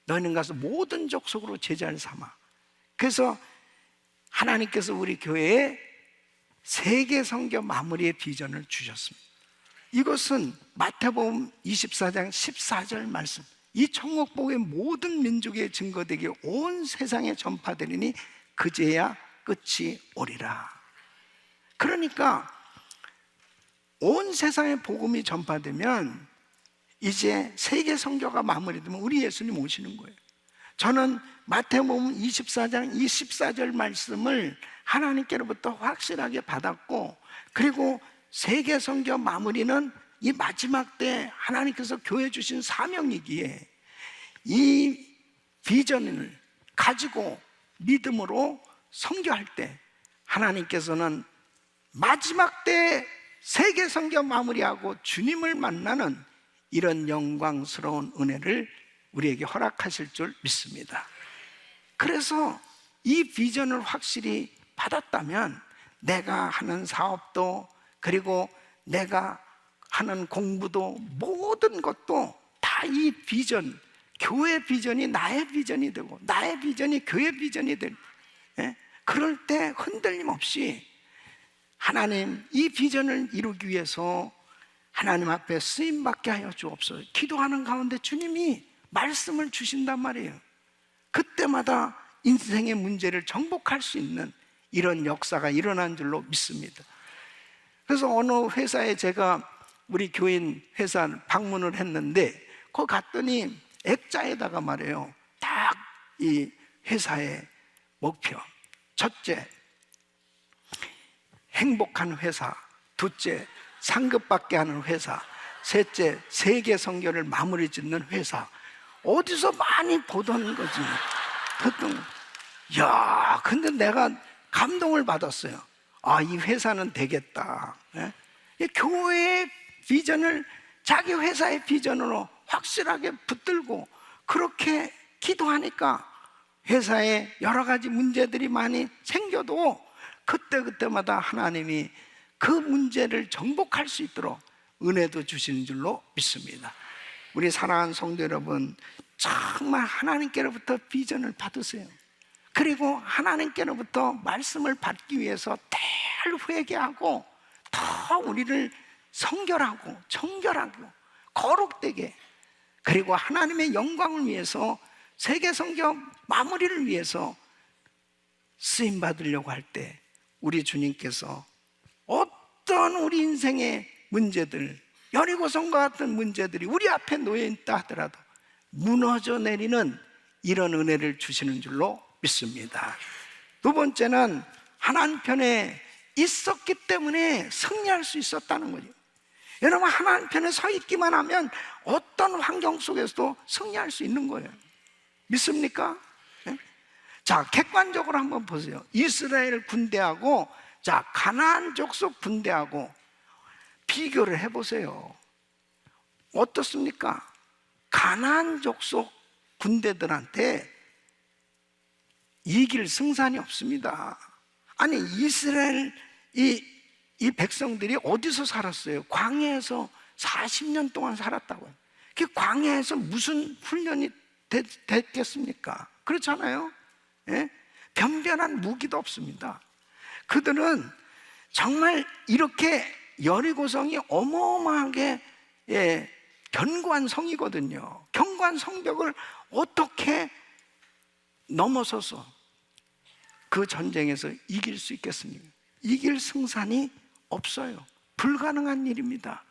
너희는 가서 모든 족속으로 제자를 삼아. 그래서 하나님께서 우리 교회에 세계 선교 마무리의 비전을 주셨습니다. 이것은 마태복음 24장 14절 말씀, 이 천국복의 모든 민족에 증거되게 온 세상에 전파되리니 그제야 끝이 오리라. 그러니까 온 세상에 복음이 전파되면 이제 세계 선교가 마무리되면 우리 예수님 오시는 거예요. 저는 마태복음 24장 24절 말씀을 하나님께로부터 확실하게 받았고, 그리고 세계 선교 마무리는 이 마지막 때 하나님께서 교회 주신 사명이기에 이 비전을 가지고 믿음으로 선교할 때 하나님께서는 마지막 때 세계 선교 마무리하고 주님을 만나는 이런 영광스러운 은혜를 우리에게 허락하실 줄 믿습니다. 그래서 이 비전을 확실히 받았다면 내가 하는 사업도, 그리고 내가 하는 공부도, 모든 것도 다 이 비전, 교회 비전이 나의 비전이 되고 나의 비전이 교회 비전이 될, 그럴 때 흔들림 없이 하나님, 이 비전을 이루기 위해서 하나님 앞에 쓰임받게 하여 주옵소서. 기도하는 가운데 주님이 말씀을 주신단 말이에요. 그때마다 인생의 문제를 정복할 수 있는 이런 역사가 일어난 줄로 믿습니다. 그래서 어느 회사에 제가 우리 교인 회사 방문을 했는데, 거기 갔더니 액자에다가 말이에요, 딱 이 회사의 목표, 첫째 행복한 회사, 둘째 상급받게 하는 회사, 셋째 세계 선교를 마무리 짓는 회사. 어디서 많이 보던 거지. 보통, 야, 근데 내가 감동을 받았어요. 아, 이 회사는 되겠다. 이 교회의 비전을 자기 회사의 비전으로 확실하게 붙들고 그렇게 기도하니까 회사에 여러 가지 문제들이 많이 생겨도 그때마다 하나님이 그 문제를 정복할 수 있도록 은혜도 주시는 줄로 믿습니다. 우리 사랑하는 성도 여러분, 정말 하나님께로부터 비전을 받으세요. 그리고 하나님께로부터 말씀을 받기 위해서 늘 회개하고 더 우리를 성결하고 정결하고 거룩되게, 그리고 하나님의 영광을 위해서 세계 선교 마무리를 위해서 쓰임 받으려고 할 때 우리 주님께서 어떤 우리 인생의 문제들, 여리고성과 같은 문제들이 우리 앞에 놓여 있다 하더라도 무너져 내리는 이런 은혜를 주시는 줄로 믿습니다. 두 번째는 하나님 편에 있었기 때문에 승리할 수 있었다는 거죠. 여러분, 하나님 편에 서 있기만 하면 어떤 환경 속에서도 승리할 수 있는 거예요. 믿습니까? 네? 자, 객관적으로 한번 보세요. 이스라엘 군대하고 자, 가나안 족속 군대하고 비교를 해보세요. 어떻습니까? 가나안 족속 군대들한테 이길 승산이 없습니다. 아니, 이스라엘 이 백성들이 어디서 살았어요? 광야에서 40년 동안 살았다고요. 그 광야에서 무슨 훈련이 됐겠습니까? 그렇잖아요. 예? 변변한 무기도 없습니다. 그들은 정말 이렇게 여리고성이 어마어마하게 견고한 성이거든요. 견고한 성벽을 어떻게 넘어서서 그 전쟁에서 이길 수 있겠습니까? 이길 승산이 없어요. 불가능한 일입니다.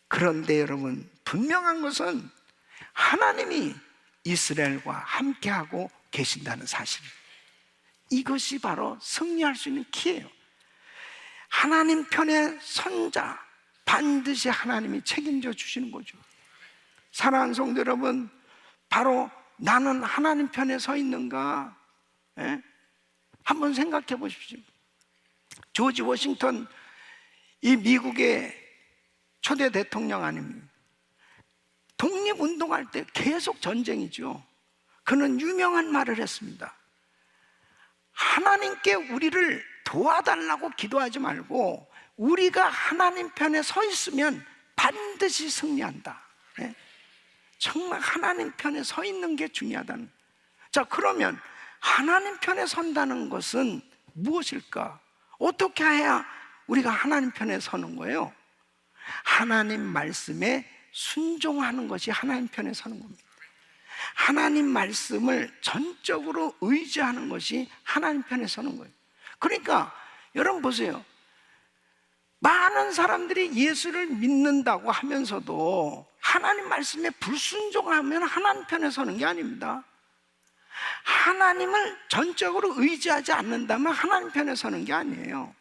그런데 여러분, 분명한 것은 하나님이 이스라엘과 함께하고 계신다는 사실, 이것이 바로 승리할 수 있는 키예요. 하나님 편에 선 자 반드시 하나님이 책임져 주시는 거죠. 사랑하는 성도 여러분, 바로 나는 하나님 편에 서 있는가? 한번 생각해 보십시오. 조지 워싱턴, 이 미국의 초대 대통령 아닙니까? 독립운동할 때 계속 전쟁이죠. 그는 유명한 말을 했습니다. 하나님께 우리를 도와달라고 기도하지 말고 우리가 하나님 편에 서 있으면 반드시 승리한다. 정말 하나님 편에 서 있는 게 중요하다는. 자, 그러면 하나님 편에 선다는 것은 무엇일까? 어떻게 해야 우리가 하나님 편에 서는 거예요? 하나님 말씀에 순종하는 것이 하나님 편에 서는 겁니다. 하나님 말씀을 전적으로 의지하는 것이 하나님 편에 서는 거예요. 그러니까 여러분 보세요. 많은 사람들이 예수를 믿는다고 하면서도 하나님 말씀에 불순종하면 하나님 편에 서는 게 아닙니다. 하나님을 전적으로 의지하지 않는다면 하나님 편에 서는 게 아니에요.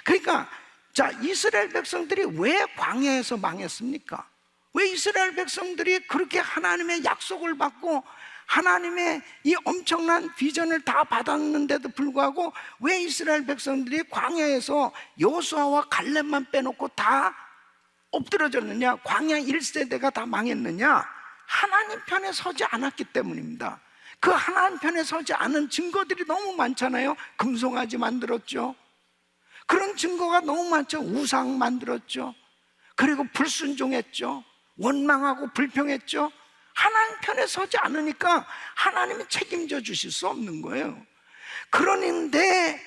그러니까 자, 이스라엘 백성들이 왜 광야에서 망했습니까? 왜 이스라엘 백성들이 그렇게 하나님의 약속을 받고 하나님의 이 엄청난 비전을 다 받았는데도 불구하고 왜 이스라엘 백성들이 광야에서 여호수아와 갈렙만 빼놓고 다 엎드러졌느냐? 광야 1세대가 다 망했느냐? 하나님 편에 서지 않았기 때문입니다. 그 하나님 편에 서지 않은 증거들이 너무 많잖아요. 금송아지 만들었죠. 그런 증거가 너무 많죠. 우상 만들었죠. 그리고 불순종했죠. 원망하고 불평했죠. 하나님 편에 서지 않으니까 하나님이 책임져 주실 수 없는 거예요. 그런데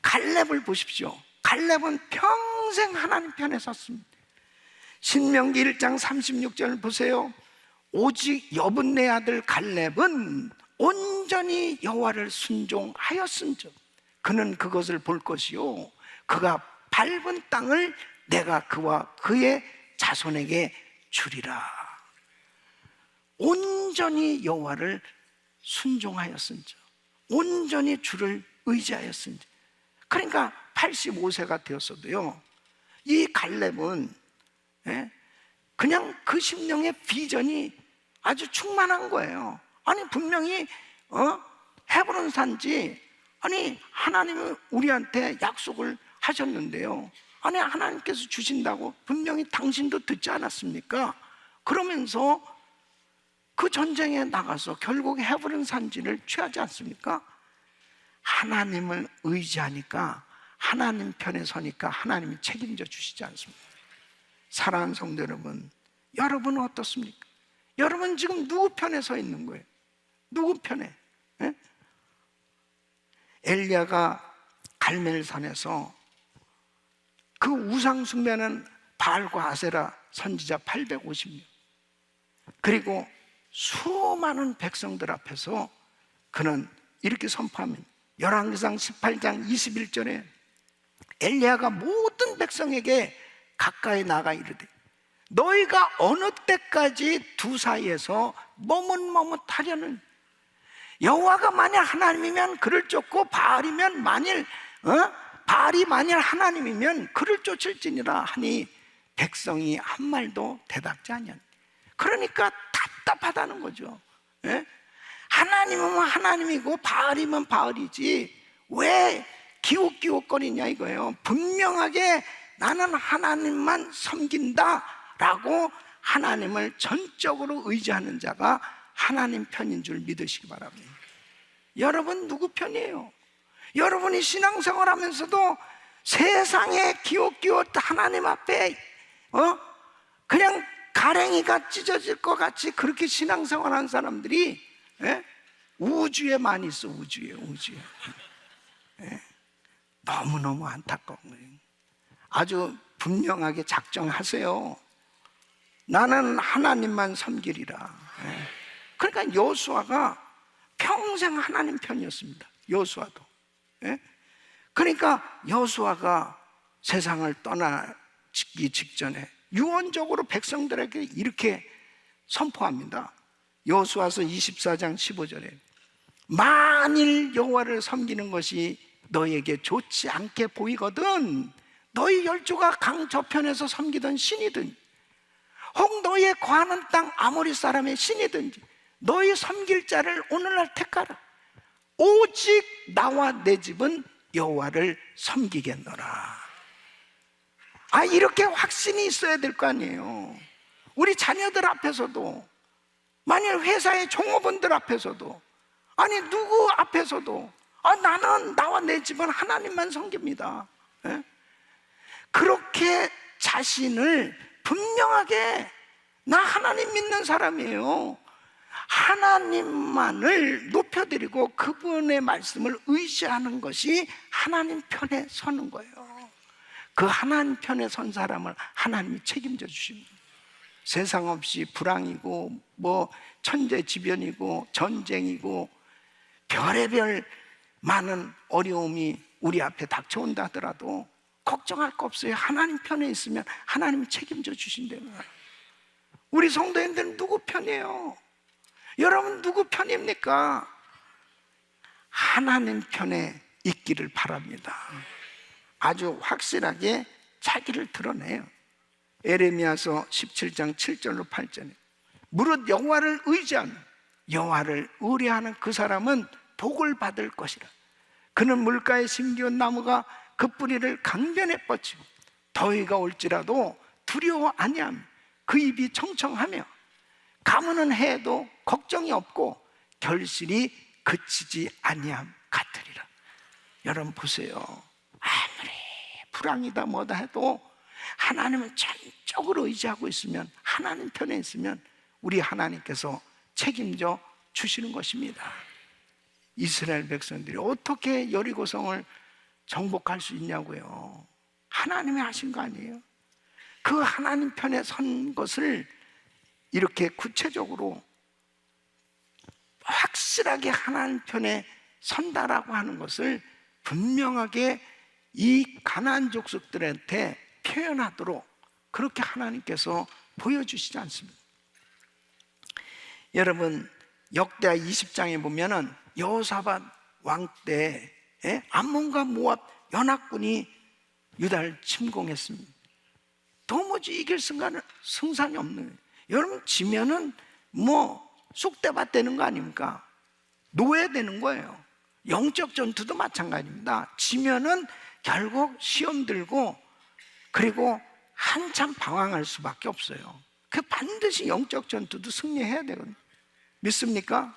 갈렙을 보십시오. 갈렙은 평생 하나님 편에 섰습니다. 신명기 1장 36절 보세요. 오직 여분네 아들 갈렙은 온전히 여호와를 순종하였은즉 그는 그것을 볼 것이요 그가 밟은 땅을 내가 그와 그의 자손에게 주리라. 온전히 여호와를 순종하였은즉, 온전히 주를 의지하였은즉. 그러니까 85세가 되었어도요, 이 갈렙은 그냥 그 심령의 비전이 아주 충만한 거예요. 아니 분명히 헤브론 산지, 아니 하나님은 우리한테 약속을 하셨는데요, 아니 하나님께서 주신다고 분명히 당신도 듣지 않았습니까? 그러면서 그 전쟁에 나가서 결국 헤브론 산지를 취하지 않습니까? 하나님을 의지하니까, 하나님 편에 서니까 하나님이 책임져 주시지 않습니까? 사랑하는 성도 여러분, 여러분은 어떻습니까? 여러분 지금 누구 편에 서 있는 거예요? 누구 편에? 엘리야가 갈멜산에서 그 우상 숭배하는 바알과 아세라 선지자 850명, 그리고 수많은 백성들 앞에서 그는 이렇게 선포합니다. 열왕기상 18장 21절에 엘리야가 모든 백성에게 가까이 나가 이르되 너희가 어느 때까지 두 사이에서 머뭇머뭇하려는, 여호와가 만일 하나님이면 그를 쫓고 바알이면 바알이 만일 하나님이면 그를 쫓을지니라 하니 백성이 한 말도 대답지 아니하니. 그러니까 답답하다는 거죠. 하나님은 하나님이고 바알이면 바알이지 왜 기웃기웃거리냐 이거예요. 분명하게 나는 하나님만 섬긴다라고 하나님을 전적으로 의지하는 자가 하나님 편인 줄 믿으시기 바랍니다. 여러분 누구 편이에요? 여러분이 신앙생활 하면서도 세상에 기웃기웃 하나님 앞에 그냥 가랭이가 찢어질 것 같이 그렇게 신앙생활하는 사람들이 우주에 많이 있어. 우주에. 너무너무 안타까운 거예요. 아주 분명하게 작정하세요. 나는 하나님만 섬기리라. 그러니까 여호수아가 평생 하나님 편이었습니다. 여호수아도. 그러니까 여호수아가 세상을 떠나기 직전에 유언적으로 백성들에게 이렇게 선포합니다. 여호수아서 24장 15절에 만일 여호와를 섬기는 것이 너희에게 좋지 않게 보이거든 너희 열조가 강 저편에서 섬기던 신이든 혹 너희의 거하는 땅 아모리 사람의 신이든지 너희 섬길 자를 오늘날 택하라. 오직 나와 내 집은 여호와를 섬기겠노라. 이렇게 확신이 있어야 될 거 아니에요. 우리 자녀들 앞에서도, 만일 회사의 종업원들 앞에서도, 아니 누구 앞에서도 나는 나와 내 집은 하나님만 섬깁니다. 그렇게 자신을 분명하게 나 하나님 믿는 사람이에요, 하나님만을 높여드리고 그분의 말씀을 의지하는 것이 하나님 편에 서는 거예요. 그 하나님 편에 선 사람을 하나님이 책임져 주십니다. 세상 없이 불황이고 천재지변이고 전쟁이고 별의별 많은 어려움이 우리 앞에 닥쳐온다 하더라도 걱정할 거 없어요. 하나님 편에 있으면 하나님이 책임져 주신다는 거예요. 우리 성도님들은 누구 편이에요? 여러분 누구 편입니까? 하나님 편에 있기를 바랍니다. 아주 확실하게 자기를 드러내요. 에레미야서 17장 7절로 8절에 무릇 여호와를 의지하는, 여호와를 의뢰하는 그 사람은 복을 받을 것이라. 그는 물가에 심기운 나무가 그 뿌리를 강변에 뻗치고 더위가 올지라도 두려워 아니하며 그 입이 청청하며 가무는 해도 걱정이 없고 결실이 그치지 아니함 같으리라. 여러분 보세요. 아무리 불황이다 뭐다 해도 하나님은 전적으로 의지하고 있으면, 하나님 편에 있으면 우리 하나님께서 책임져 주시는 것입니다. 이스라엘 백성들이 어떻게 여리고성을 정복할 수 있냐고요. 하나님이 하신 거 아니에요? 그 하나님 편에 선 것을 이렇게 구체적으로 확실하게 하나님 편에 선다라고 하는 것을 분명하게 이 가나안 족속들한테 표현하도록 그렇게 하나님께서 보여주시지 않습니다. 여러분 역대하 20장에 보면은 여호사밧 왕 때 암몬과 모압 연합군이 유다를 침공했습니다. 도무지 이길 승산이 없는 거예요. 여러분 지면은 뭐 쑥대밭 되는 거 아닙니까? 노예되는 거예요. 영적 전투도 마찬가지입니다. 지면은 결국 시험 들고 그리고 한참 방황할 수밖에 없어요. 그 반드시 영적 전투도 승리해야 되거든요. 믿습니까?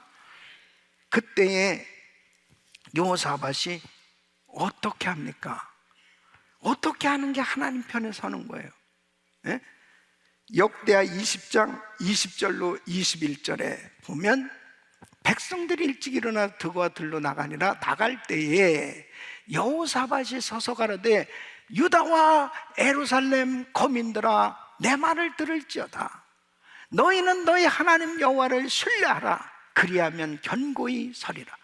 그때에 여호사밧이 어떻게 합니까? 어떻게 하는 게 하나님 편에 서는 거예요? 예? 역대하 20장 20절로 21절에 보면 백성들이 일찍 일어나 드고와 들로 나가니라. 나갈 때에 여호사밧이 서서 가로되 유다와 예루살렘 거민들아 내 말을 들을지어다. 너희는 너희 하나님 여호와를 신뢰하라. 그리하면 견고히 서리라.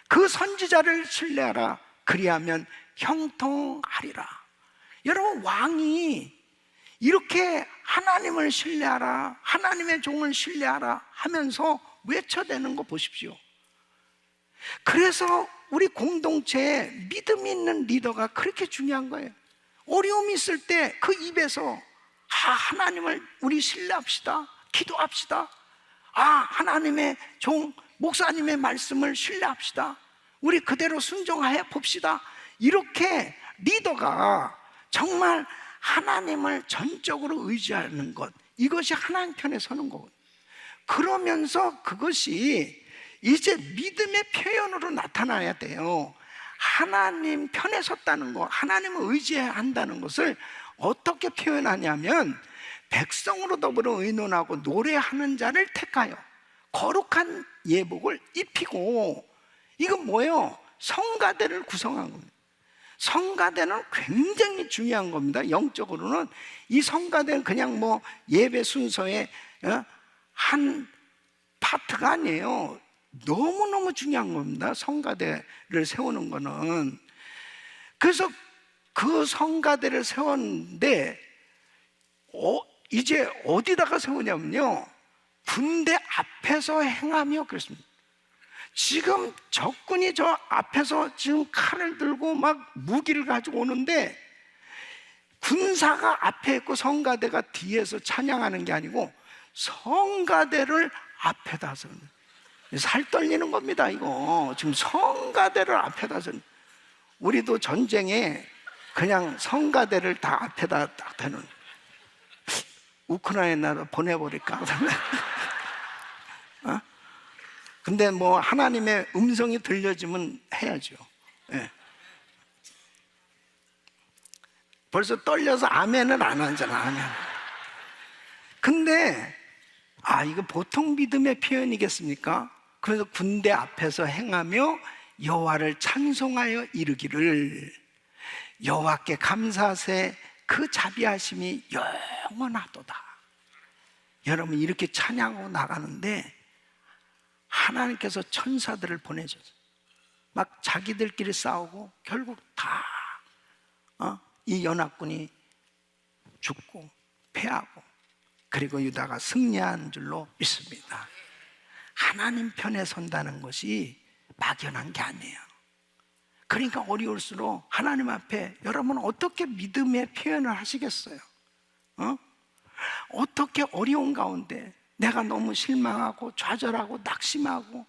그 선지자를 신뢰하라. 그리하면 형통하리라. 여러분 왕이 이렇게 하나님을 신뢰하라, 하나님의 종을 신뢰하라 하면서 외쳐대는 거 보십시오. 그래서 우리 공동체에 믿음 있는 리더가 그렇게 중요한 거예요. 어려움이 있을 때 그 입에서 하나님을 우리 신뢰합시다, 기도합시다. 하나님의 종 목사님의 말씀을 신뢰합시다. 우리 그대로 순종하여 봅시다. 이렇게 리더가 정말 하나님을 전적으로 의지하는 것, 이것이 하나님 편에 서는 거거든요. 그러면서 그것이 이제 믿음의 표현으로 나타나야 돼요. 하나님 편에 섰다는 것, 하나님을 의지해야 한다는 것을 어떻게 표현하냐면 백성으로 더불어 의논하고 노래하는 자를 택하여 거룩한 예복을 입히고, 이건 뭐예요? 성가대를 구성한 겁니다. 성가대는 굉장히 중요한 겁니다. 영적으로는 이 성가대는 그냥 뭐 예배 순서의 한 파트가 아니에요. 너무너무 중요한 겁니다. 성가대를 세우는 거는. 그래서 그 성가대를 세웠는데 이제 어디다가 세우냐면요, 군대 앞에서 행하며 그랬습니다. 지금 적군이 저 앞에서 지금 칼을 들고 막 무기를 가지고 오는데 군사가 앞에 있고 성가대가 뒤에서 찬양하는 게 아니고 성가대를 앞에다 서는, 살 떨리는 겁니다. 이거 지금 성가대를 앞에다 서는. 우리도 전쟁에 그냥 성가대를 다 앞에다 딱 대는, 우크라이나로 보내버릴까? 근데 뭐 하나님의 음성이 들려지면 해야죠. 예. 벌써 떨려서 아멘을 안 하잖아. 아멘. 근데 이거 보통 믿음의 표현이겠습니까? 그래서 군대 앞에서 행하며 여호와를 찬송하여 이르기를 여호와께 감사하세 그 자비하심이 영원하도다. 여러분 이렇게 찬양하고 나가는데 하나님께서 천사들을 보내줘서 막 자기들끼리 싸우고 결국 다 이 연합군이 죽고 패하고 그리고 유다가 승리한 줄로 믿습니다. 하나님 편에 선다는 것이 막연한 게 아니에요. 그러니까 어려울수록 하나님 앞에 여러분 어떻게 믿음의 표현을 하시겠어요? 어떻게 어려운 가운데 내가 너무 실망하고 좌절하고 낙심하고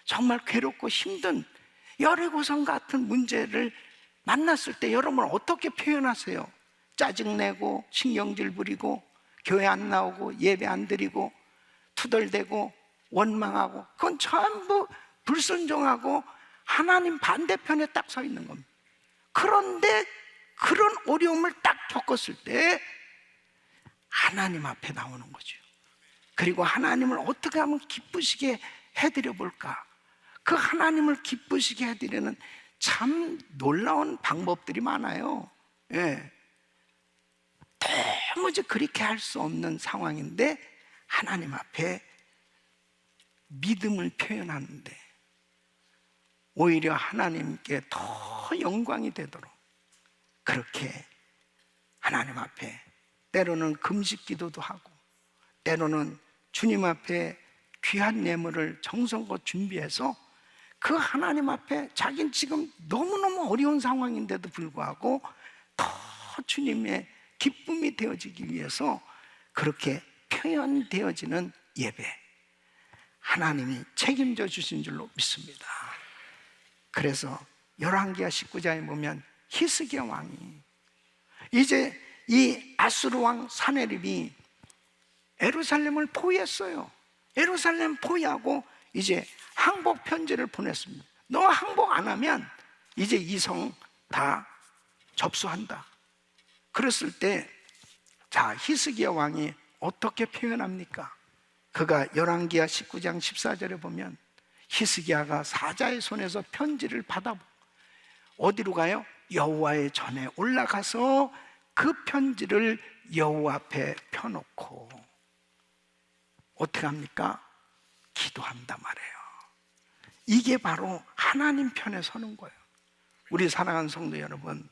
정말 괴롭고 힘든 여리고성 같은 문제를 만났을 때 여러분 어떻게 표현하세요? 짜증내고 신경질 부리고 교회 안 나오고 예배 안 드리고 투덜대고 원망하고 그건 전부 불순종하고 하나님 반대편에 딱 서 있는 겁니다. 그런데 그런 어려움을 딱 겪었을 때 하나님 앞에 나오는 거죠. 그리고 하나님을 어떻게 하면 기쁘시게 해드려 볼까? 그 하나님을 기쁘시게 해드리는 참 놀라운 방법들이 많아요. 예. 도무지 그렇게 할 수 없는 상황인데 하나님 앞에 믿음을 표현하는데 오히려 하나님께 더 영광이 되도록 그렇게 하나님 앞에 때로는 금식 기도도 하고 때로는 주님 앞에 귀한 예물을 정성껏 준비해서 그 하나님 앞에 자기는 지금 너무너무 어려운 상황인데도 불구하고 더 주님의 기쁨이 되어지기 위해서 그렇게 표현되어지는 예배, 하나님이 책임져 주신 줄로 믿습니다. 그래서 열왕기하 19장에 보면 히스기야 왕이 이제 이 아수르 왕 사네립이 예루살렘을 포위했어요. 예루살렘 포위하고 이제 항복 편지를 보냈습니다. 너 항복 안 하면 이제 이 성 다 접수한다. 그랬을 때 자, 히스기야 왕이 어떻게 표현합니까? 그가 열왕기하 19장 14절에 보면 히스기야가 사자의 손에서 편지를 받아 어디로 가요? 여호와의 전에 올라가서 그 편지를 여호와 앞에 펴놓고 어떻게 합니까? 기도한단 말이에요. 이게 바로 하나님 편에 서는 거예요. 우리 사랑하는 성도 여러분,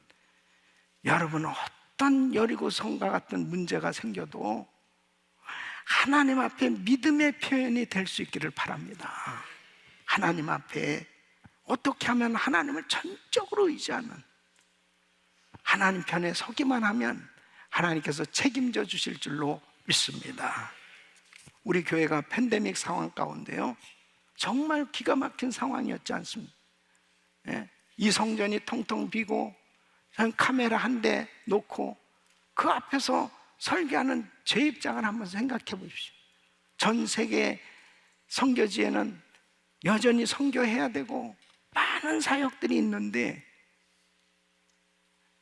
여러분은 어떤 여리고성과 같은 문제가 생겨도 하나님 앞에 믿음의 표현이 될 수 있기를 바랍니다. 하나님 앞에 어떻게 하면 하나님을 전적으로 의지하는 하나님 편에 서기만 하면 하나님께서 책임져 주실 줄로 믿습니다. 우리 교회가 팬데믹 상황 가운데요 정말 기가 막힌 상황이었지 않습니까? 예? 이 성전이 텅텅 비고 카메라 한 대 놓고 그 앞에서 설교하는 제 입장을 한번 생각해 보십시오. 전 세계 선교지에는 여전히 선교해야 되고 많은 사역들이 있는데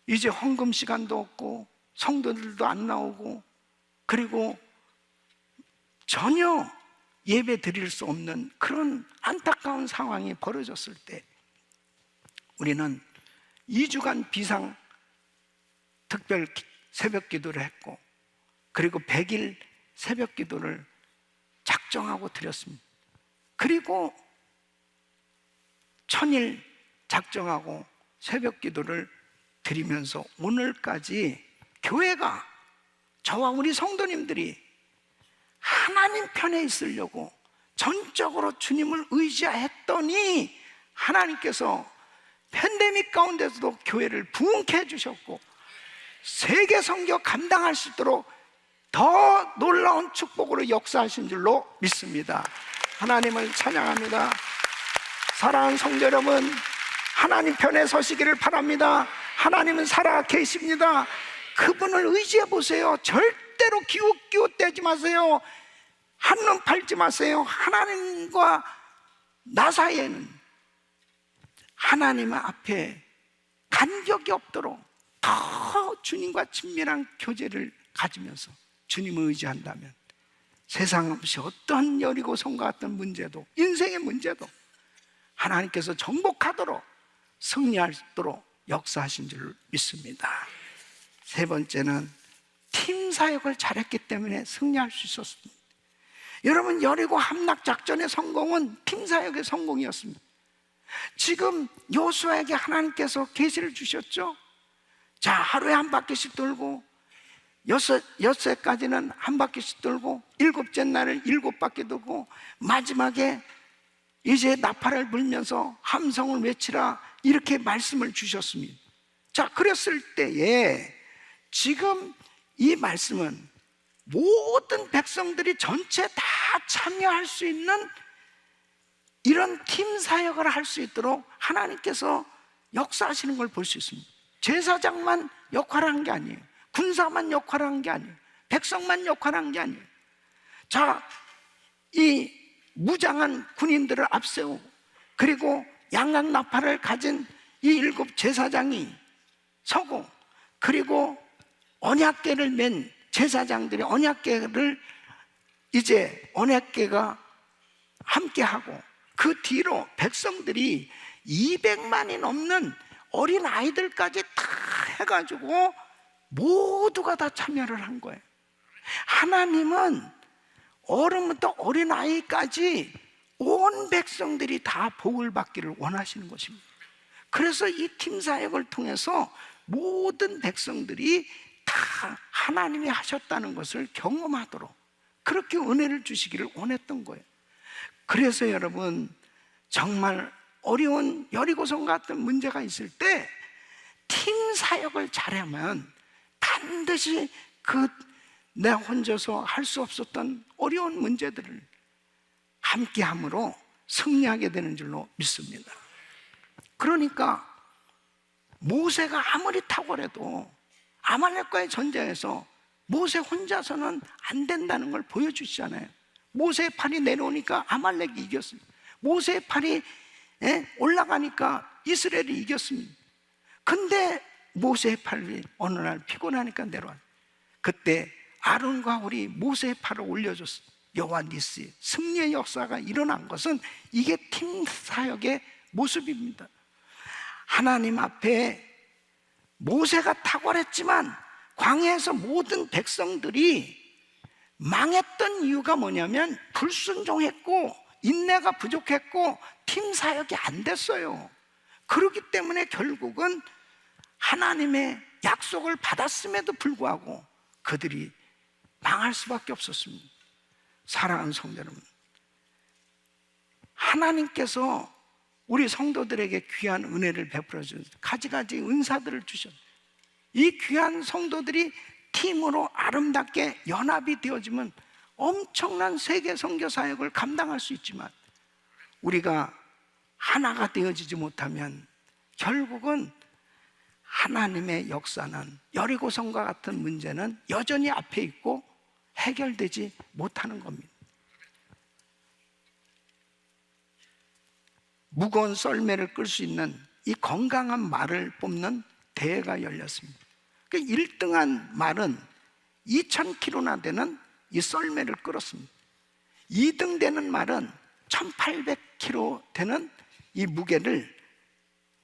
이제 헌금 시간도 없고 성도들도 안 나오고 그리고 전혀 예배 드릴 수 없는 그런 안타까운 상황이 벌어졌을 때 우리는 2주간 비상 특별 새벽 기도를 했고 그리고 100일 새벽 기도를 작정하고 드렸습니다. 그리고 1000일 작정하고 새벽 기도를 드리면서 오늘까지 교회가 저와 우리 성도님들이 하나님 편에 있으려고 전적으로 주님을 의지했더니 하나님께서 팬데믹 가운데서도 교회를 부흥케 해주셨고 세계 선교 감당할 수 있도록 더 놀라운 축복으로 역사하신 줄로 믿습니다. 하나님을 찬양합니다. 사랑하는 성도 여러분, 하나님 편에 서시기를 바랍니다. 하나님은 살아 계십니다. 그분을 의지해 보세요. 절대로 기웃기웃대지 마세요. 한눈 팔지 마세요. 하나님과 나 사이에는 하나님 앞에 간격이 없도록 더 주님과 친밀한 교제를 가지면서 주님을 의지한다면 세상 없이 어떤 여리고성과 같은 문제도 인생의 문제도 하나님께서 정복하도록 승리하도록 역사하신 줄 믿습니다. 세 번째는 팀 사역을 잘했기 때문에 승리할 수 있었습니다. 여러분, 여리고 함락작전의 성공은 팀 사역의 성공이었습니다. 지금 여호수아에게 하나님께서 계시를 주셨죠. 자, 하루에 한 바퀴씩 돌고 여섯까지는 한 바퀴씩 돌고 일곱째 날은 7바퀴 돌고 마지막에 이제 나팔을 불면서 함성을 외치라 이렇게 말씀을 주셨습니다. 자, 그랬을 때에 지금 이 말씀은 모든 백성들이 전체 다 참여할 수 있는 이런 팀 사역을 할 수 있도록 하나님께서 역사하시는 걸 볼 수 있습니다. 제사장만 역할을 한 게 아니에요. 군사만 역할을 한 게 아니에요. 백성만 역할을 한 게 아니에요. 자, 이 무장한 군인들을 앞세우고 그리고 양각 나팔을 가진 이 7 제사장이 서고 그리고 언약궤를 맨 제사장들이 언약궤를 이제 언약궤가 함께하고 그 뒤로 백성들이 200만이 넘는 어린 아이들까지 다 해가지고 모두가 다 참여를 한 거예요. 하나님은 어른부터 어린 아이까지 온 백성들이 다 복을 받기를 원하시는 것입니다. 그래서 이 팀 사역을 통해서 모든 백성들이 다 하나님이 하셨다는 것을 경험하도록 그렇게 은혜를 주시기를 원했던 거예요. 그래서 여러분, 정말 어려운 여리고성 같은 문제가 있을 때 팀 사역을 잘하면 반드시 내가 혼자서 할 수 없었던 어려운 문제들을 함께함으로 승리하게 되는 줄로 믿습니다. 그러니까 모세가 아무리 탁월해도 아말렉과의 전쟁에서 모세 혼자서는 안 된다는 걸 보여주시잖아요. 모세의 팔이 내려오니까 아말렉이 이겼습니다. 모세의 팔이 올라가니까 이스라엘이 이겼습니다. 근데 모세의 팔이 어느 날 피곤하니까 내려와요. 그때 아론과 우리 모세의 팔을 올려줬어요. 여호와 니시 승리의 역사가 일어난 것은 이게 팀 사역의 모습입니다. 하나님 앞에 모세가 탁월했지만 광야에서 모든 백성들이 망했던 이유가 뭐냐면 불순종했고 인내가 부족했고 팀 사역이 안 됐어요. 그렇기 때문에 결국은 하나님의 약속을 받았음에도 불구하고 그들이 망할 수밖에 없었습니다. 사랑하는 성도 여러분, 하나님께서 우리 성도들에게 귀한 은혜를 베풀어 주셔서 가지가지 은사들을 주셨어요. 이 귀한 성도들이 팀으로 아름답게 연합이 되어지면 엄청난 세계 선교 사역을 감당할 수 있지만 우리가 하나가 되어지지 못하면 결국은 하나님의 역사는 여리고성과 같은 문제는 여전히 앞에 있고 해결되지 못하는 겁니다. 무거운 썰매를 끌 수 있는 이 건강한 말을 뽑는 대회가 열렸습니다. 그 1등한 말은 2,000kg나 되는 이 썰매를 끌었습니다. 2등 되는 말은 1,800kg 되는 이 무게를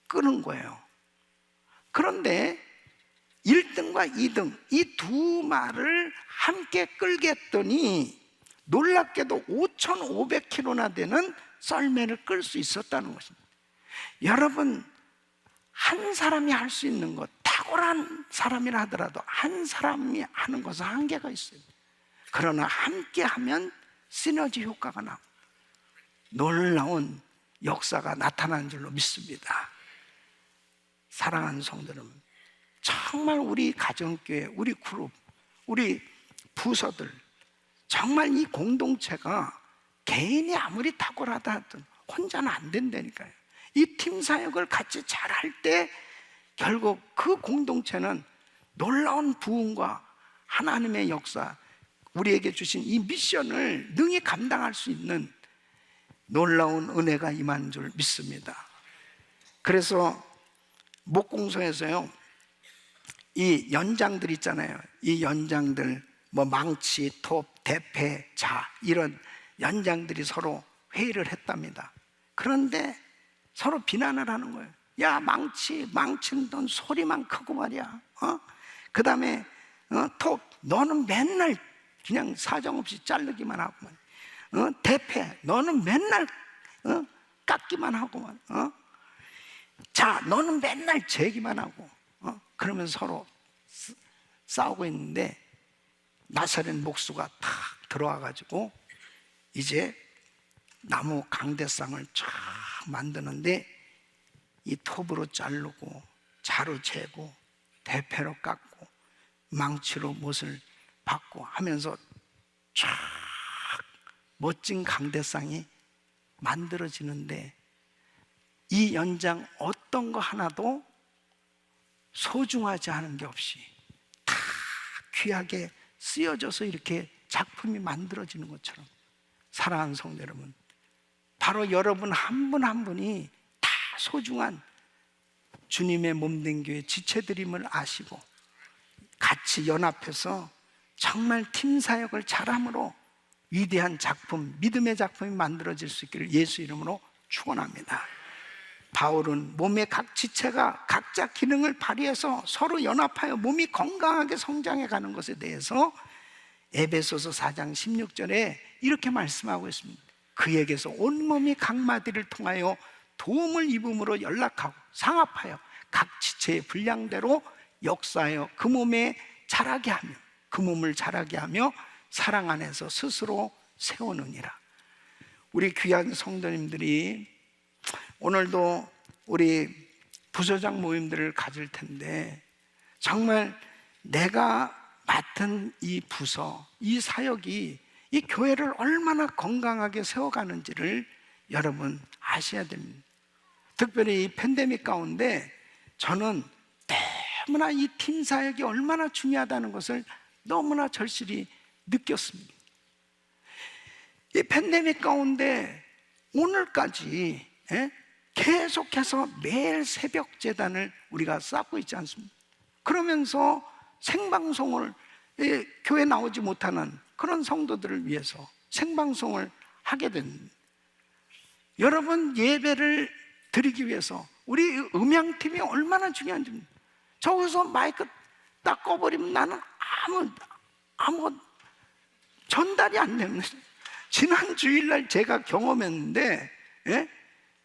끄는 거예요. 그런데 1등과 2등 이 두 말을 함께 끌게 했더니 놀랍게도 5,500kg나 되는 썰매를 끌 수 있었다는 것입니다. 여러분, 한 사람이 할 수 있는 것, 탁월한 사람이라 하더라도 한 사람이 하는 것은 한계가 있어요. 그러나 함께 하면 시너지 효과가 나고 놀라운 역사가 나타나는 줄로 믿습니다. 사랑하는 성도 여러분, 정말 우리 가정교회, 우리 그룹, 우리 부서들 정말 이 공동체가 개인이 아무리 탁월하다 하든 혼자는 안 된다니까요. 이 팀 사역을 같이 잘할 때 결국 그 공동체는 놀라운 부흥과 하나님의 역사, 우리에게 주신 이 미션을 능히 감당할 수 있는 놀라운 은혜가 임하는 줄 믿습니다. 그래서 목공소에서요, 이 연장들 있잖아요. 이 연장들, 뭐 망치, 톱, 대패, 자, 이런 연장들이 서로 회의를 했답니다. 그런데 서로 비난을 하는 거예요. 야, 망치는 넌 소리만 크고 말이야. 그 다음에 톱, 너는 맨날 그냥 사정없이 자르기만 하고 말이야. 대패, 너는 맨날 깎기만 하고 말이야. 자, 너는 맨날 재기만 하고. 그러면서 서로 싸우고 있는데 나사렛 목수가 탁 들어와가지고 이제 나무 강대상을 쫙 만드는데 이 톱으로 자르고 자로 재고 대패로 깎고 망치로 못을 박고 하면서 쫙 멋진 강대상이 만들어지는데 이 연장 어떤 거 하나도 소중하지 않은 게 없이 다 귀하게 쓰여져서 이렇게 작품이 만들어지는 것처럼, 사랑하는 성도 여러분, 바로 여러분 한 분 한 분이 다 소중한 주님의 몸된 교회 지체들임을 아시고 같이 연합해서 정말 팀 사역을 잘함으로 위대한 작품, 믿음의 작품이 만들어질 수 있기를 예수 이름으로 축원합니다. 바울은 몸의 각 지체가 각자 기능을 발휘해서 서로 연합하여 몸이 건강하게 성장해 가는 것에 대해서 에베소서 4장 16절에 이렇게 말씀하고 있습니다. 그에게서 온몸이 각 마디를 통하여 도움을 입음으로 연락하고 상합하여 각 지체의 분량대로 역사하여 그 몸에 자라게 하며 그 몸을 자라게 하며 사랑 안에서 스스로 세우느니라. 우리 귀한 성도님들이 오늘도 우리 부서장 모임들을 가질 텐데 정말 내가 맡은 이 부서, 이 사역이 이 교회를 얼마나 건강하게 세워가는지를 여러분 아셔야 됩니다. 특별히 이 팬데믹 가운데 저는 너무나 이 팀 사역이 얼마나 중요하다는 것을 너무나 절실히 느꼈습니다. 이 팬데믹 가운데 오늘까지 계속해서 매일 새벽 제단을 우리가 쌓고 있지 않습니까? 그러면서 생방송을 교회 나오지 못하는 그런 성도들을 위해서 생방송을 하게 됩니다. 여러분 예배를 드리기 위해서 우리 음향팀이 얼마나 중요한지, 저기서 마이크 딱 꺼버리면 나는 아무 전달이 안 됩니다. 지난 주일날 제가 경험했는데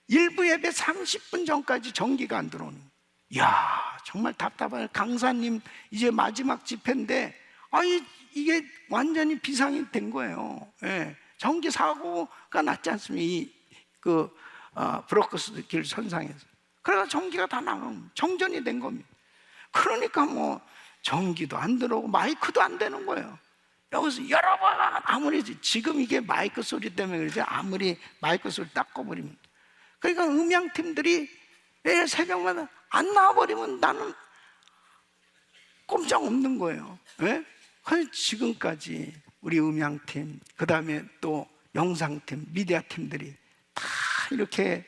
일부 예배 30분 전까지 전기가 안 들어오는 거예요. 이야, 정말 답답해요. 강사님 이제 마지막 집회인데 이게 완전히 비상이 된 거예요. 전기 사고가 났지 않습니까? 브로커스 길 선상에서. 그래서 전기가 다 나가면 정전이 된 겁니다. 그러니까 뭐 전기도 안 들어오고 마이크도 안 되는 거예요. 여기서 여러분, 아무리 지금 이게 마이크 소리 때문에 그러지, 아무리 마이크 소리 딱 꺼버리면, 그러니까 음향팀들이 매일 새벽마다 안 나와버리면 나는 꼼짝 없는 거예요. 그래서 지금까지 우리 음향팀, 그 다음에 또 영상팀, 미디어팀들이 다 이렇게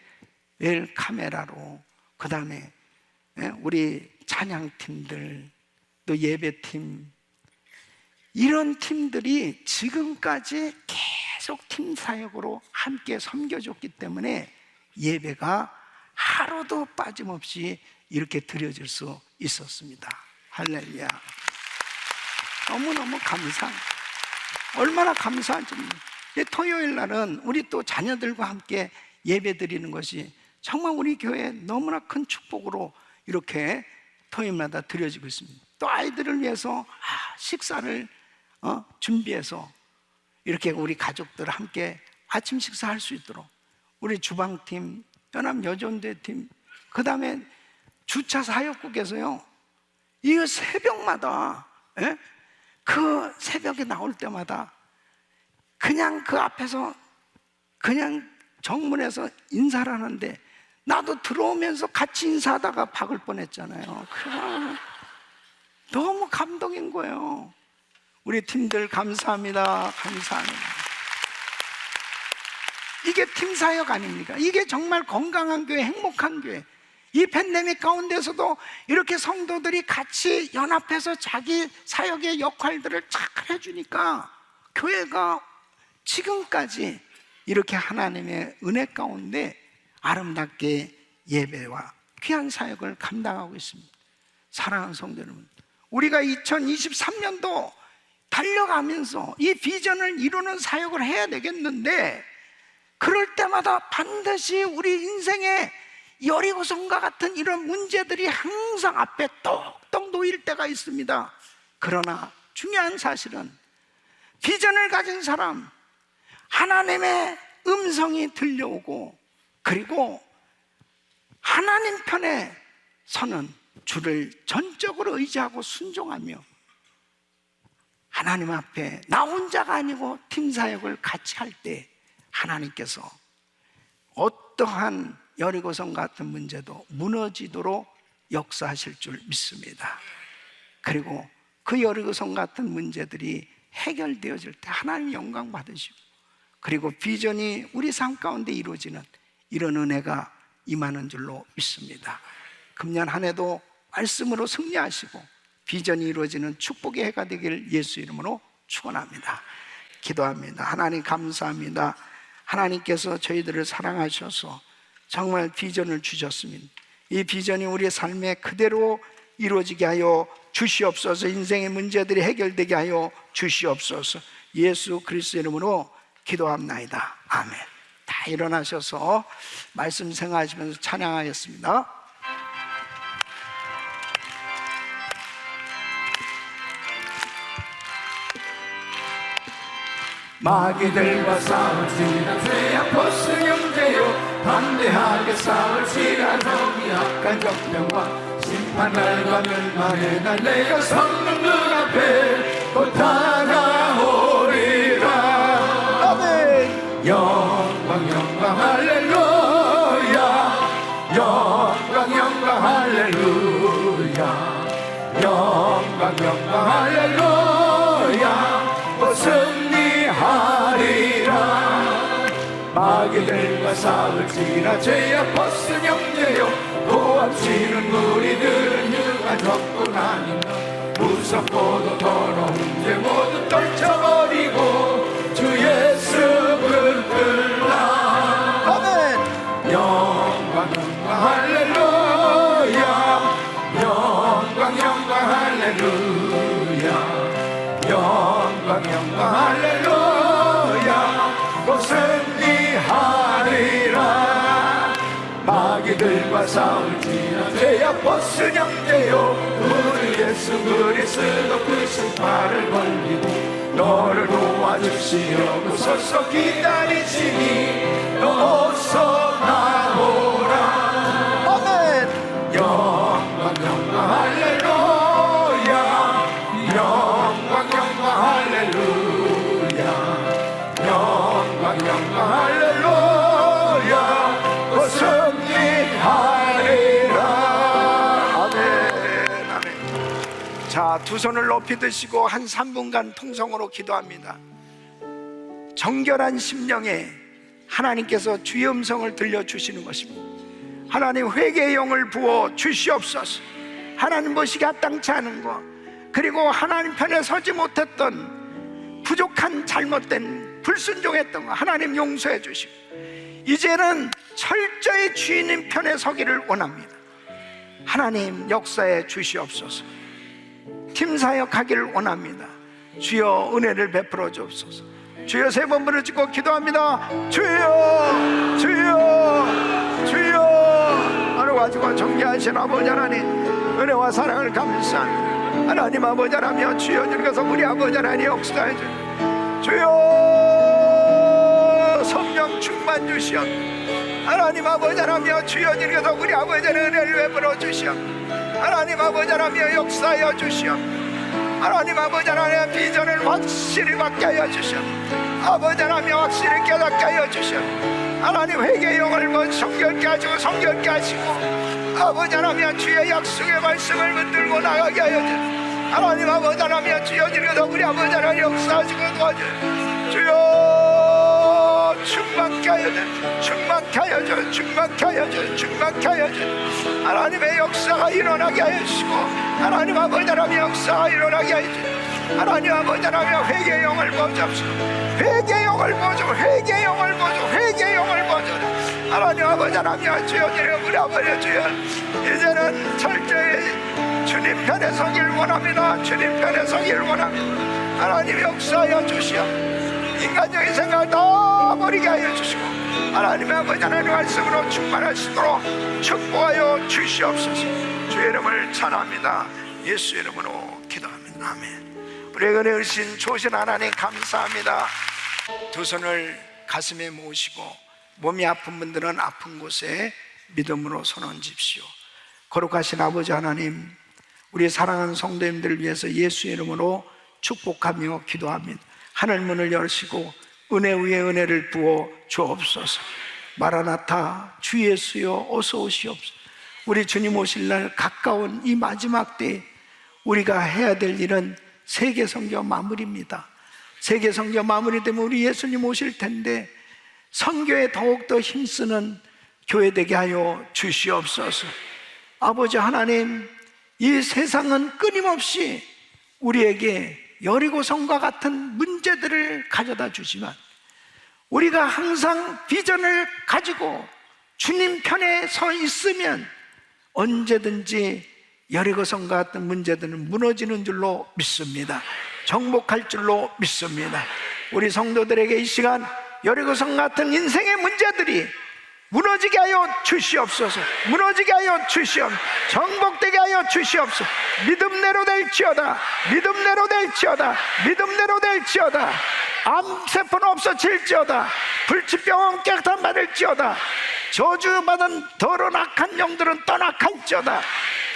매일 카메라로, 그 다음에 우리 찬양팀들, 또 예배팀, 이런 팀들이 지금까지 계속 팀 사역으로 함께 섬겨줬기 때문에 예배가 하루도 빠짐없이 이렇게 드려질 수 있었습니다. 할렐루야. 너무너무 얼마나 감사한지. 토요일 날은 우리 또 자녀들과 함께 예배 드리는 것이 정말 우리 교회에 너무나 큰 축복으로 이렇게 토요일마다 드려지고 있습니다. 또 아이들을 위해서 식사를 준비해서 이렇게 우리 가족들 함께 아침 식사할 수 있도록 우리 주방팀, 연합여전대팀, 그 다음에 주차 사역국에서요, 이거 새벽마다, 그 새벽에 나올 때마다 그냥 그 앞에서 그냥 정문에서 인사를 하는데 나도 들어오면서 같이 인사하다가 박을 뻔했잖아요. 너무 감동인 거예요. 우리 팀들 감사합니다. 감사합니다. 이게 팀 사역 아닙니까? 이게 정말 건강한 교회, 행복한 교회. 이 팬데믹 가운데서도 이렇게 성도들이 같이 연합해서 자기 사역의 역할들을 잘 해주니까 교회가 지금까지 이렇게 하나님의 은혜 가운데 아름답게 예배와 귀한 사역을 감당하고 있습니다. 사랑하는 성도 여러분, 우리가 2023년도 달려가면서 이 비전을 이루는 사역을 해야 되겠는데, 그럴 때마다 반드시 우리 인생에 여리고성과 같은 이런 문제들이 항상 앞에 똑똑 벌떡 놓일 때가 있습니다. 그러나 중요한 사실은 비전을 가진 사람, 하나님의 음성이 들려오고 그리고 하나님 편에 서는 주를 전적으로 의지하고 순종하며 하나님 앞에 나 혼자가 아니고 팀 사역을 같이 할 때 하나님께서 어떠한 여리고성 같은 문제도 무너지도록 역사하실 줄 믿습니다. 그리고 그 여리고성 같은 문제들이 해결되어질 때 하나님 영광 받으시고 그리고 비전이 우리 삶 가운데 이루어지는 이런 은혜가 임하는 줄로 믿습니다. 금년 한 해도 말씀으로 승리하시고 비전이 이루어지는 축복의 해가 되기를 예수 이름으로 축원합니다. 기도합니다. 하나님 감사합니다. 하나님께서 저희들을 사랑하셔서 정말 비전을 주셨습니다. 이 비전이 우리의 삶에 그대로 이루어지게 하여 주시옵소서. 인생의 문제들이 해결되게 하여 주시옵소서. 예수 그리스도 이름으로 기도합나이다. 아멘. 다 일어나셔서 말씀 생각하시면서 찬양하겠습니다. 마귀들과 싸울지라 죄악 버스 형제여 담대하게 싸울지라 정이 악한 정병과 심판날과 멸망의 날 내가 성령 눈앞에 곧 다가오리라. 아멘. 영광 영광 할렐루야. 영광 영광 할렐루야. 영광 영광 할렐루야. 승리하리라. 마귀들과 싸울지라 죄악 벗은 형제여 고함치는 우리들은 유한 적군 아닌가. 무섭고도 더러운 죄 모두 떨쳐버리고 주 예수 붙들라. 아멘. 영광 영광 할렐루야. 영광 영광 할렐루야. 영광 영광 할렐루야. 곧 승리하리라. 마귀들과 싸울지라 죄악 벗은 형제여 우리 예수 그리스도 그 신발을 걸리고 너를 도와주시려고서서 기다리시니 너 어서 나오라. 아멘. 영광 영광 할렐루야. 영광 영광 할렐루야. 영광 영광 할렐루야. 곧 승리하리라. 아멘. 아멘. 자, 두 손을 높이 드시고 한 3분간 통성으로 기도합니다. 정결한 심령에 하나님께서 주의 음성을 들려주시는 것입니다. 하나님 회개의 영을 부어 주시옵소서. 하나님 것이 합당치 않은 것 그리고 하나님 편에 서지 못했던 부족한 잘못된 불순종했던 것 하나님 용서해 주시고 이제는 철저히 주님 편에 서기를 원합니다. 하나님 역사해 주시옵소서. 팀 사역하기를 원합니다. 주여 은혜를 베풀어 주옵소서. 주여 세 번 부르짖고 기도합니다. 주여 주여 주여. 나를 가지고 존귀하신 아버지 하나님 은혜와 사랑을 감사합니다. 하나님 아버지 하나님 주여 주께서 우리 아버지 하나님 역사해 주시옵소서. 주여 성령 충만 주시옵소서. 하나님 아버지 하나님 주여 주께서 우리 아버지 하나님 은혜를 베풀어 주시옵소서. 하나님 아버지 하나님 역사하여 주시옵소서. 하나님 아버지 하나님 비전을 확실히 받게 하여 주시옵소서. 아버지 하나님 확실히 깨닫게 하여 주시옵소서. 하나님 회개의 영을 성결케 하시고 성결케 하시고 아버지 하나님 주의 약속의 말씀을 붙들고 나가게 하여 주시옵소서. 하나님 아버지 하나님 주여 주께서 우리 아버지 하나님 역사하시고 도와주시옵소서. 주여 충만케 하여 주시옵소서. 충만케 하여 주시옵소서. 충만케 하여 주시옵소서. 충만케 하여 주시옵소서. 하나님의 역사가 일어나게 하여 주시고 하나님 아버지 하나님 역사가 일어나게 하여 주시옵소서. 하나님 아버지 하나님 회개의 영을 부어주옵소서. 회개의 영을 부어주고 회개의 영을 부어주고 회개의 영을 부어주고 하나님 아버지 하나님 주여 우리 아버지 주여 이제는 철저히 주님 편에 서길 원합니다. 주님 편에 서길 원합니다. 하나님 역사하여 주시오. 인간적인 생각을 다 버리게 하여 주시고 하나님의 아버지 하나님 말씀으로 충만하시도록 축복하여 주시옵소서. 주의 이름을 찬합니다. 예수 이름으로 기도합니다. 아멘. 우리의 은혜 의신 좋으신 하나님 감사합니다. 두 손을 가슴에 모으시고 몸이 아픈 분들은 아픈 곳에 믿음으로 손 얹으십시오. 거룩하신 아버지 하나님, 우리 사랑하는 성도님들을 위해서 예수 이름으로 축복하며 기도합니다. 하늘 문을 여시고 은혜 위에 은혜를 부어 주옵소서. 마라나타, 주 예수여 어서 오시옵소서. 우리 주님 오실 날 가까운 이 마지막 때에 우리가 해야 될 일은 세계 선교 마무리입니다. 세계 선교 마무리되면 우리 예수님 오실 텐데 선교에 더욱더 힘쓰는 교회 되게 하여 주시옵소서. 아버지 하나님, 이 세상은 끊임없이 우리에게 여리고성과 같은 문제들을 가져다 주지만 우리가 항상 비전을 가지고 주님 편에 서 있으면 언제든지 여리고성과 같은 문제들은 무너지는 줄로 믿습니다. 정복할 줄로 믿습니다. 우리 성도들에게 이 시간 여리고성 같은 인생의 문제들이 무너지게 하여 주시옵소서. 무너지게 하여 주시옵소서. 정복되게 하여 주시옵소서. 믿음대로 될지어다. 믿음대로 될지어다. 믿음대로 될지어다. 암세포는 없어질지어다. 불치병은 깨끗한 받을지어다. 저주받은 더러운 악한 영들은 떠나갈지어다.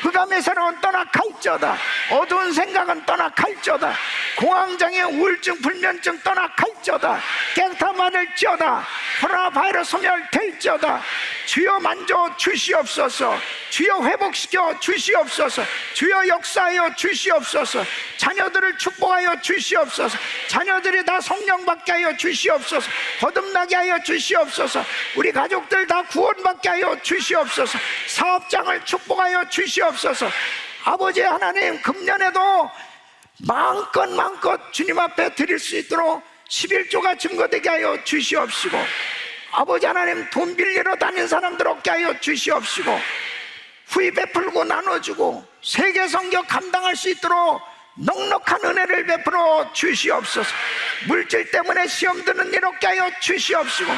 흑암의 새로운 떠나갈지어다. 어두운 생각은 떠나갈지어다. 공황장애, 우울증, 불면증 떠나갈지어다. 깨끗한 받을지어다. 코로나 바이러스 소멸될지어다. 주여 만져 주시옵소서. 주여 회복시켜 주시옵소서. 주여 역사하여 주시옵소서. 자녀들을 축복하여 주시옵소서. 자녀들이 다 성령 받게 하여 주시옵소서. 거듭나게 하여 주시옵소서. 우리 가족들 다 구원받게 하여 주시옵소서. 사업장을 축복하여 주시옵소서. 아버지 하나님, 금년에도 마음껏 주님 앞에 드릴 수 있도록 11조가 증거되게 하여 주시옵시고, 아버지 하나님, 돈 빌리러 다니는 사람들 없게 하여 주시옵시고, 후히 베풀고 나눠주고 세계 선교 감당할 수 있도록 넉넉한 은혜를 베풀어 주시옵소서. 물질 때문에 시험 드는 일 없게 하여 주시옵시고,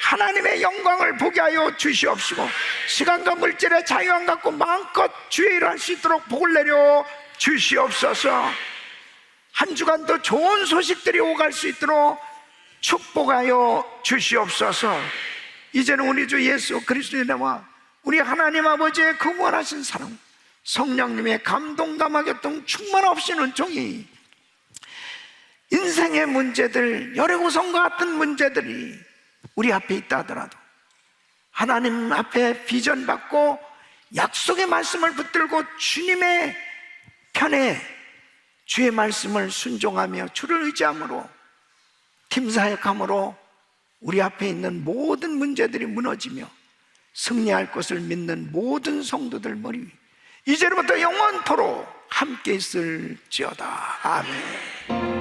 하나님의 영광을 보게 하여 주시옵시고, 시간과 물질의 자유함 갖고 마음껏 주의 일을 할 수 있도록 복을 내려 주시옵소서. 한 주간 더 좋은 소식들이 오갈 수 있도록 축복하여 주시옵소서. 이제는 우리 주 예수 그리스도의 이름과 우리 하나님 아버지의 거무하신 사랑, 성령님의 감동 감화교통 충만 없이는 종이 인생의 문제들, 여리고성과 같은 문제들이 우리 앞에 있다 하더라도 하나님 앞에 비전 받고 약속의 말씀을 붙들고 주님의 편에 주의 말씀을 순종하며 주를 의지함으로 팀사역함으로 우리 앞에 있는 모든 문제들이 무너지며 승리할 것을 믿는 모든 성도들 머리 위 이제부터 영원토록 함께 있을지어다. 아멘.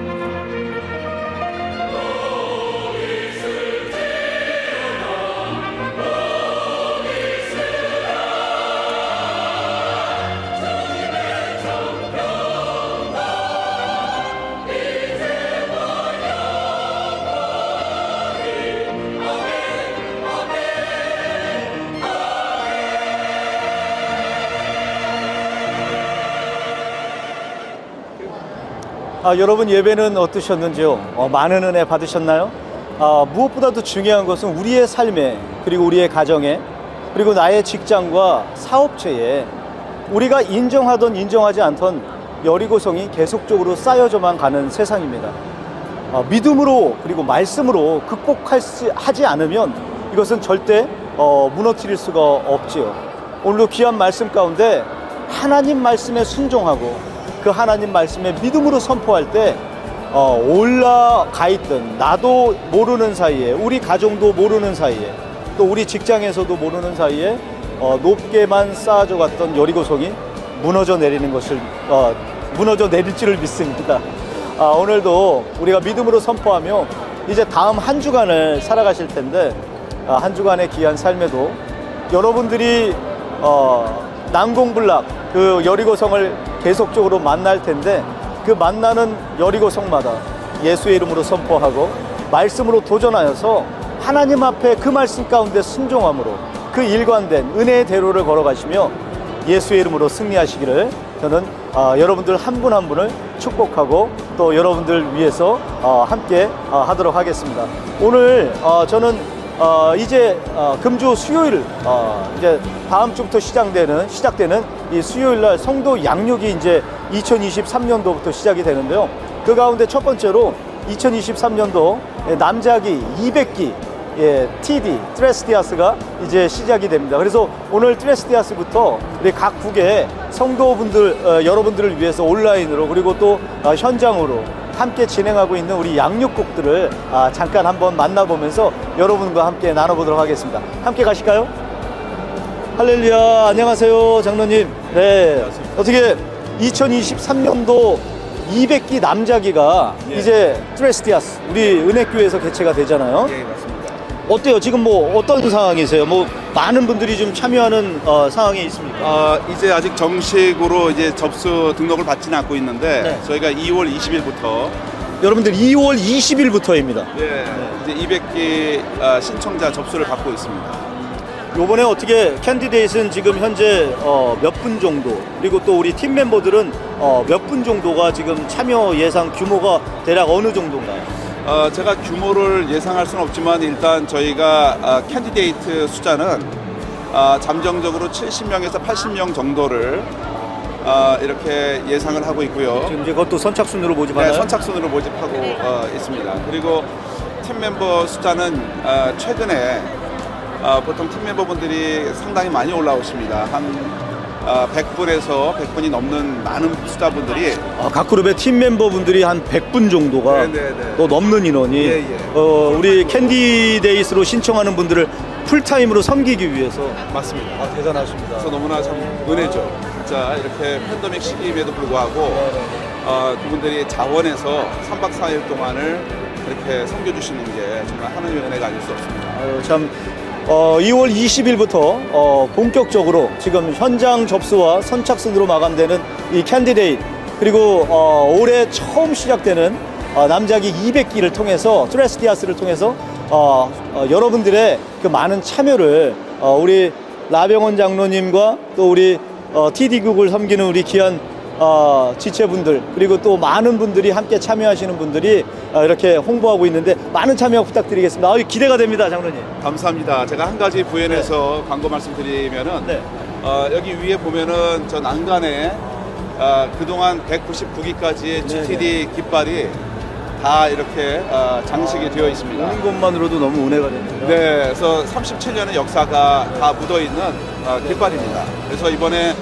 여러분 예배는 어떠셨는지요? 많은 은혜 받으셨나요? 무엇보다도 중요한 것은 우리의 삶에, 그리고 우리의 가정에, 그리고 나의 직장과 사업체에 우리가 인정하던 인정하지 않던 여리고성이 계속적으로 쌓여져만 가는 세상입니다. 믿음으로 그리고 말씀으로 극복하지 않으면 이것은 절대 무너뜨릴 수가 없지요. 오늘도 귀한 말씀 가운데 하나님 말씀에 순종하고 그 하나님 말씀에 믿음으로 선포할 때 올라가 있던 나도 모르는 사이에, 우리 가정도 모르는 사이에, 또 우리 직장에서도 모르는 사이에 높게만 쌓아져 갔던 여리고성이 무너져 내릴 줄을 믿습니다. 오늘도 우리가 믿음으로 선포하며 이제 다음 한 주간을 살아가실 텐데, 한 주간의 귀한 삶에도 여러분들이 난공불락 그 여리고성을 계속적으로 만날 텐데, 그 만나는 여리고성마다 예수의 이름으로 선포하고 말씀으로 도전하여서 하나님 앞에 그 말씀 가운데 순종함으로 그 일관된 은혜의 대로를 걸어가시며 예수의 이름으로 승리하시기를 저는 여러분들 한 분 한 분을 축복하고 또 여러분들 위해서 함께 하도록 하겠습니다. 오늘 저는 이제 금주 수요일 이제 다음 주부터 시작되는 이 수요일 날 성도 양육이 이제 2023년도부터 시작이 되는데요. 그 가운데 첫 번째로 2023년도 남자기 200기 TD 트레스디아스가 이제 시작이 됩니다. 그래서 오늘 트레스디아스부터 우리 각 국의 성도분들 여러분들을 위해서 온라인으로 그리고 또 현장으로 함께 진행하고 있는 우리 양육국들을 잠깐 한번 만나보면서 여러분과 함께 나눠보도록 하겠습니다. 함께 가실까요? 할렐루야, 안녕하세요, 장로님. 네, 어떻게 2023년도 200기 남자기가 이제 트레스디아스 우리 은혜교회에서 개최가 되잖아요. 예, 맞습니다. 어때요? 지금 뭐 어떤 상황이세요? 뭐 많은 분들이 좀 참여하는 상황이 있습니까? 이제 아직 정식으로 이제 접수 등록을 받지는 않고 있는데 네. 저희가 2월 20일부터 여러분들 2월 20일부터입니다. 이제 200기 신청자 접수를 받고 있습니다. 요번에 어떻게 캔디데이트는 지금 현재 몇 분 정도 그리고 또 우리 팀 멤버들은 몇 분 정도가 지금 참여 예상 규모가 대략 어느 정도인가요? 제가 규모를 예상할 수는 없지만 일단 저희가 캔디데이트 숫자는 잠정적으로 70명에서 80명 정도를 이렇게 예상을 하고 있고요. 지금 이제 그것도 선착순으로 모집하나요? 네, 선착순으로 모집하고 있습니다. 그리고 팀 멤버 숫자는 최근에 보통 팀 멤버분들이 상당히 많이 올라오십니다. 한 100분에서 100분이 넘는 많은 숫자분들이 각 그룹의 팀 멤버분들이 한 100분 정도가 네네네. 또 넘는 인원이 예, 예. 우리 캔디데이스로 신청하는 분들을 풀타임으로 섬기기 위해서 맞습니다. 대단하십니다. 그래서 너무나 참 은혜죠. 진짜 이렇게 팬데믹 시기임에도 불구하고 그분들이 자원해서 3박 4일 동안을 이렇게 섬겨주시는 게 정말 하나님의 은혜가 아닐 수 없습니다. 참 2월 20일부터 본격적으로 지금 현장 접수와 선착순으로 마감되는 이 캔디데이트 그리고 올해 처음 시작되는 남자기 200기를 통해서 트레스디아스를 통해서 여러분들의 그 많은 참여를 우리 라병원 장로님과 또 우리 TD국을 섬기는 우리 귀한 지체분들 그리고 또 많은 분들이 함께 참여하시는 분들이 이렇게 홍보하고 있는데 많은 참여 부탁드리겠습니다. 기대가 됩니다, 장로님. 감사합니다. 제가 한 가지 부연해서 광고 말씀드리면은 네. 여기 위에 보면은 저 난간에 그동안 199기까지의 GTD 깃발이 다 이렇게 장식이 되어 있습니다. 보는 것만으로도 너무 은혜가 됩니다. 네, 그래서 37년의 역사가 다 묻어 있는 깃발입니다. 그래서 이번에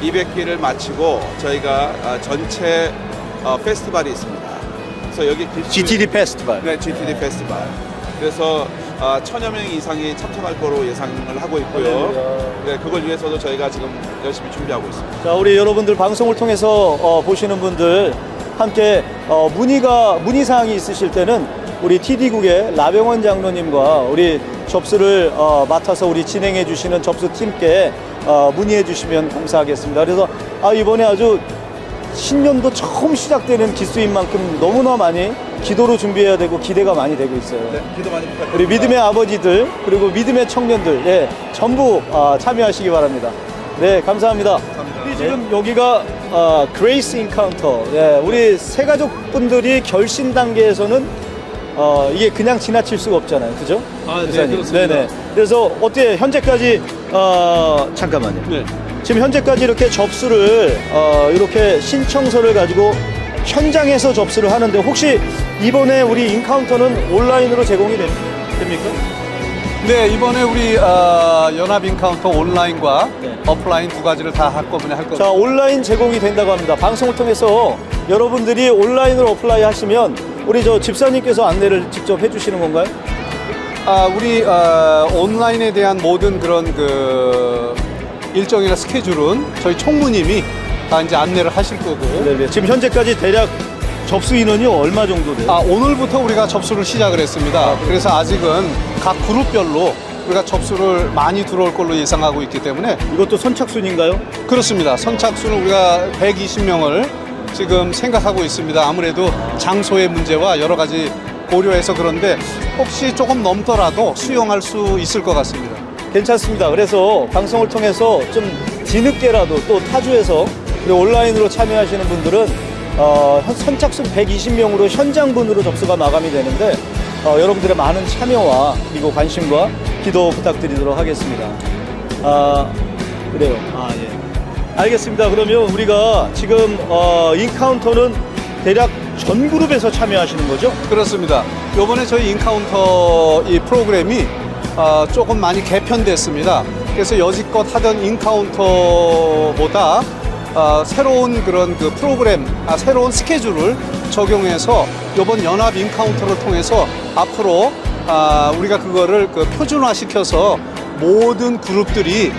200기를 마치고 저희가 전체 페스티벌이 있습니다. 그래서 여기 GTD 페스티벌. 네, GTD 페스티벌. 그래서 1000여 명 이상이 참석할 거로 예상을 하고 있고요. 네, 그걸 위해서도 저희가 지금 열심히 준비하고 있습니다. 자, 우리 여러분들 방송을 통해서 보시는 분들 함께 문의 사항이 있으실 때는 우리 TD국의 라병원 장로님과 우리 접수를 맡아서 우리 진행해 주시는 접수팀께 문의해 주시면 감사하겠습니다. 그래서 이번에 아주 신년도 처음 시작되는 기수인 만큼 너무나 많이 기도로 준비해야 되고 기대가 많이 되고 있어요. 네, 기도 많이 부탁드립니다. 우리 믿음의 아버지들 그리고 믿음의 청년들 전부 참여하시기 바랍니다. 네, 감사합니다. 우리 지금 여기가 그레이스 인카운터. 우리 새가족분들이 결신 단계에서는 이게 그냥 지나칠 수가 없잖아요, 그죠? 네, 그렇습니다. 네네. 그래서 어때 현재까지 잠깐만요. 네. 지금 현재까지 이렇게 접수를 이렇게 신청서를 가지고 현장에서 접수를 하는데 혹시 이번에 우리 인카운터는 온라인으로 제공이 됩니까? 네, 이번에 우리 연합 인카운터 온라인과 네. 오프라인 두 가지를 다 한꺼번에 할 겁니다. 자, 온라인 제공이 된다고 합니다. 방송을 통해서 여러분들이 온라인으로 어플라이 하시면 우리 저 집사님께서 안내를 직접 해주시는 건가요? 우리 온라인에 대한 모든 그런 그 일정이나 스케줄은 저희 총무님이 다 이제 안내를 하실 거고. 네. 지금 현재까지 대략 접수 인원이 얼마 정도 돼요? 오늘부터 우리가 접수를 시작을 했습니다. 그래서 아직은 각 그룹별로 우리가 접수를 많이 들어올 걸로 예상하고 있기 때문에 이것도 선착순인가요? 그렇습니다. 선착순을 우리가 120명을 지금 생각하고 있습니다. 아무래도 장소의 문제와 여러 가지 고려해서 그런데 혹시 조금 넘더라도 수용할 수 있을 것 같습니다. 괜찮습니다. 그래서 방송을 통해서 좀 뒤늦게라도 또 타주에서 그리고 온라인으로 참여하시는 분들은 선착순 120명으로 현장분으로 접수가 마감이 되는데 여러분들의 많은 참여와 그리고 관심과 기도 부탁드리도록 하겠습니다. 그래요. 예. 알겠습니다. 그러면 우리가 지금 인카운터는 대략 전 그룹에서 참여하시는 거죠? 그렇습니다. 요번에 저희 인카운터 이 프로그램이 조금 많이 개편됐습니다. 그래서 여지껏 하던 인카운터보다 새로운 그런 그 프로그램, 새로운 스케줄을 적용해서 이번 연합 인카운터를 통해서 앞으로 우리가 그거를 그 표준화시켜서 모든 그룹들이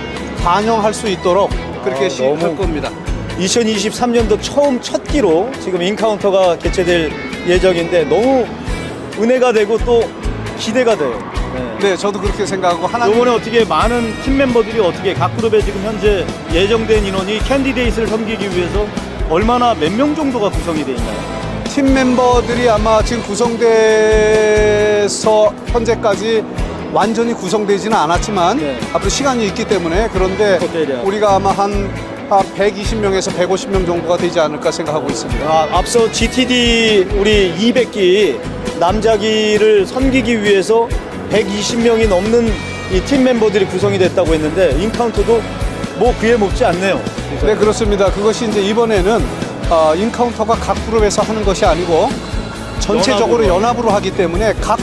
반영할 수 있도록 그렇게 시행할 너무 겁니다. 2023년도 처음 첫 끼로 지금 인카운터가 개최될 예정인데 너무 은혜가 되고 또 기대가 돼요. 네, 저도 그렇게 생각하고 하나님 이번에 어떻게 많은 팀 멤버들이 어떻게 각 그룹에 지금 현재 예정된 인원이 캔디데이트를 섬기기 위해서 얼마나 몇 명 정도가 구성이 되어 있나요? 팀 멤버들이 아마 지금 구성돼서 현재까지 완전히 구성되지는 않았지만 네. 앞으로 시간이 있기 때문에 그런데 대략. 우리가 아마 한 120명에서 150명 정도가 되지 않을까 생각하고 있습니다. 앞서 GTD 우리 200기 남자기를 섬기기 위해서 120명이 넘는 이 팀 멤버들이 구성이 됐다고 했는데 인카운터도 뭐 그에 못지 않네요. 네, 그렇습니다. 그것이 이제 이번에는 인카운터가 각 그룹에서 하는 것이 아니고 전체적으로 연합으로 하기 때문에 각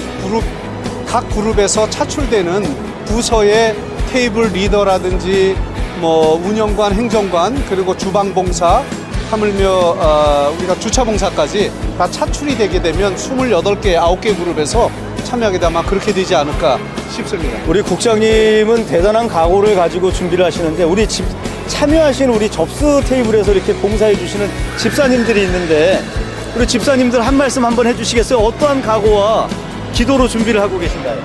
그룹에서 차출되는 부서의 테이블 리더라든지 뭐 운영관, 행정관, 그리고 주방봉사, 하물며 우리가 주차봉사까지 다 차출이 되게 되면 28개, 9개 그룹에서 참여하게 되면 아마 그렇게 되지 않을까 싶습니다. 우리 국장님은 대단한 각오를 가지고 준비를 하시는데 우리 참여하신 우리 접수 테이블에서 이렇게 봉사해 주시는 집사님들이 있는데 우리 집사님들 한 말씀 한번 해주시겠어요? 어떠한 각오와 기도로 준비를 하고 계신가요?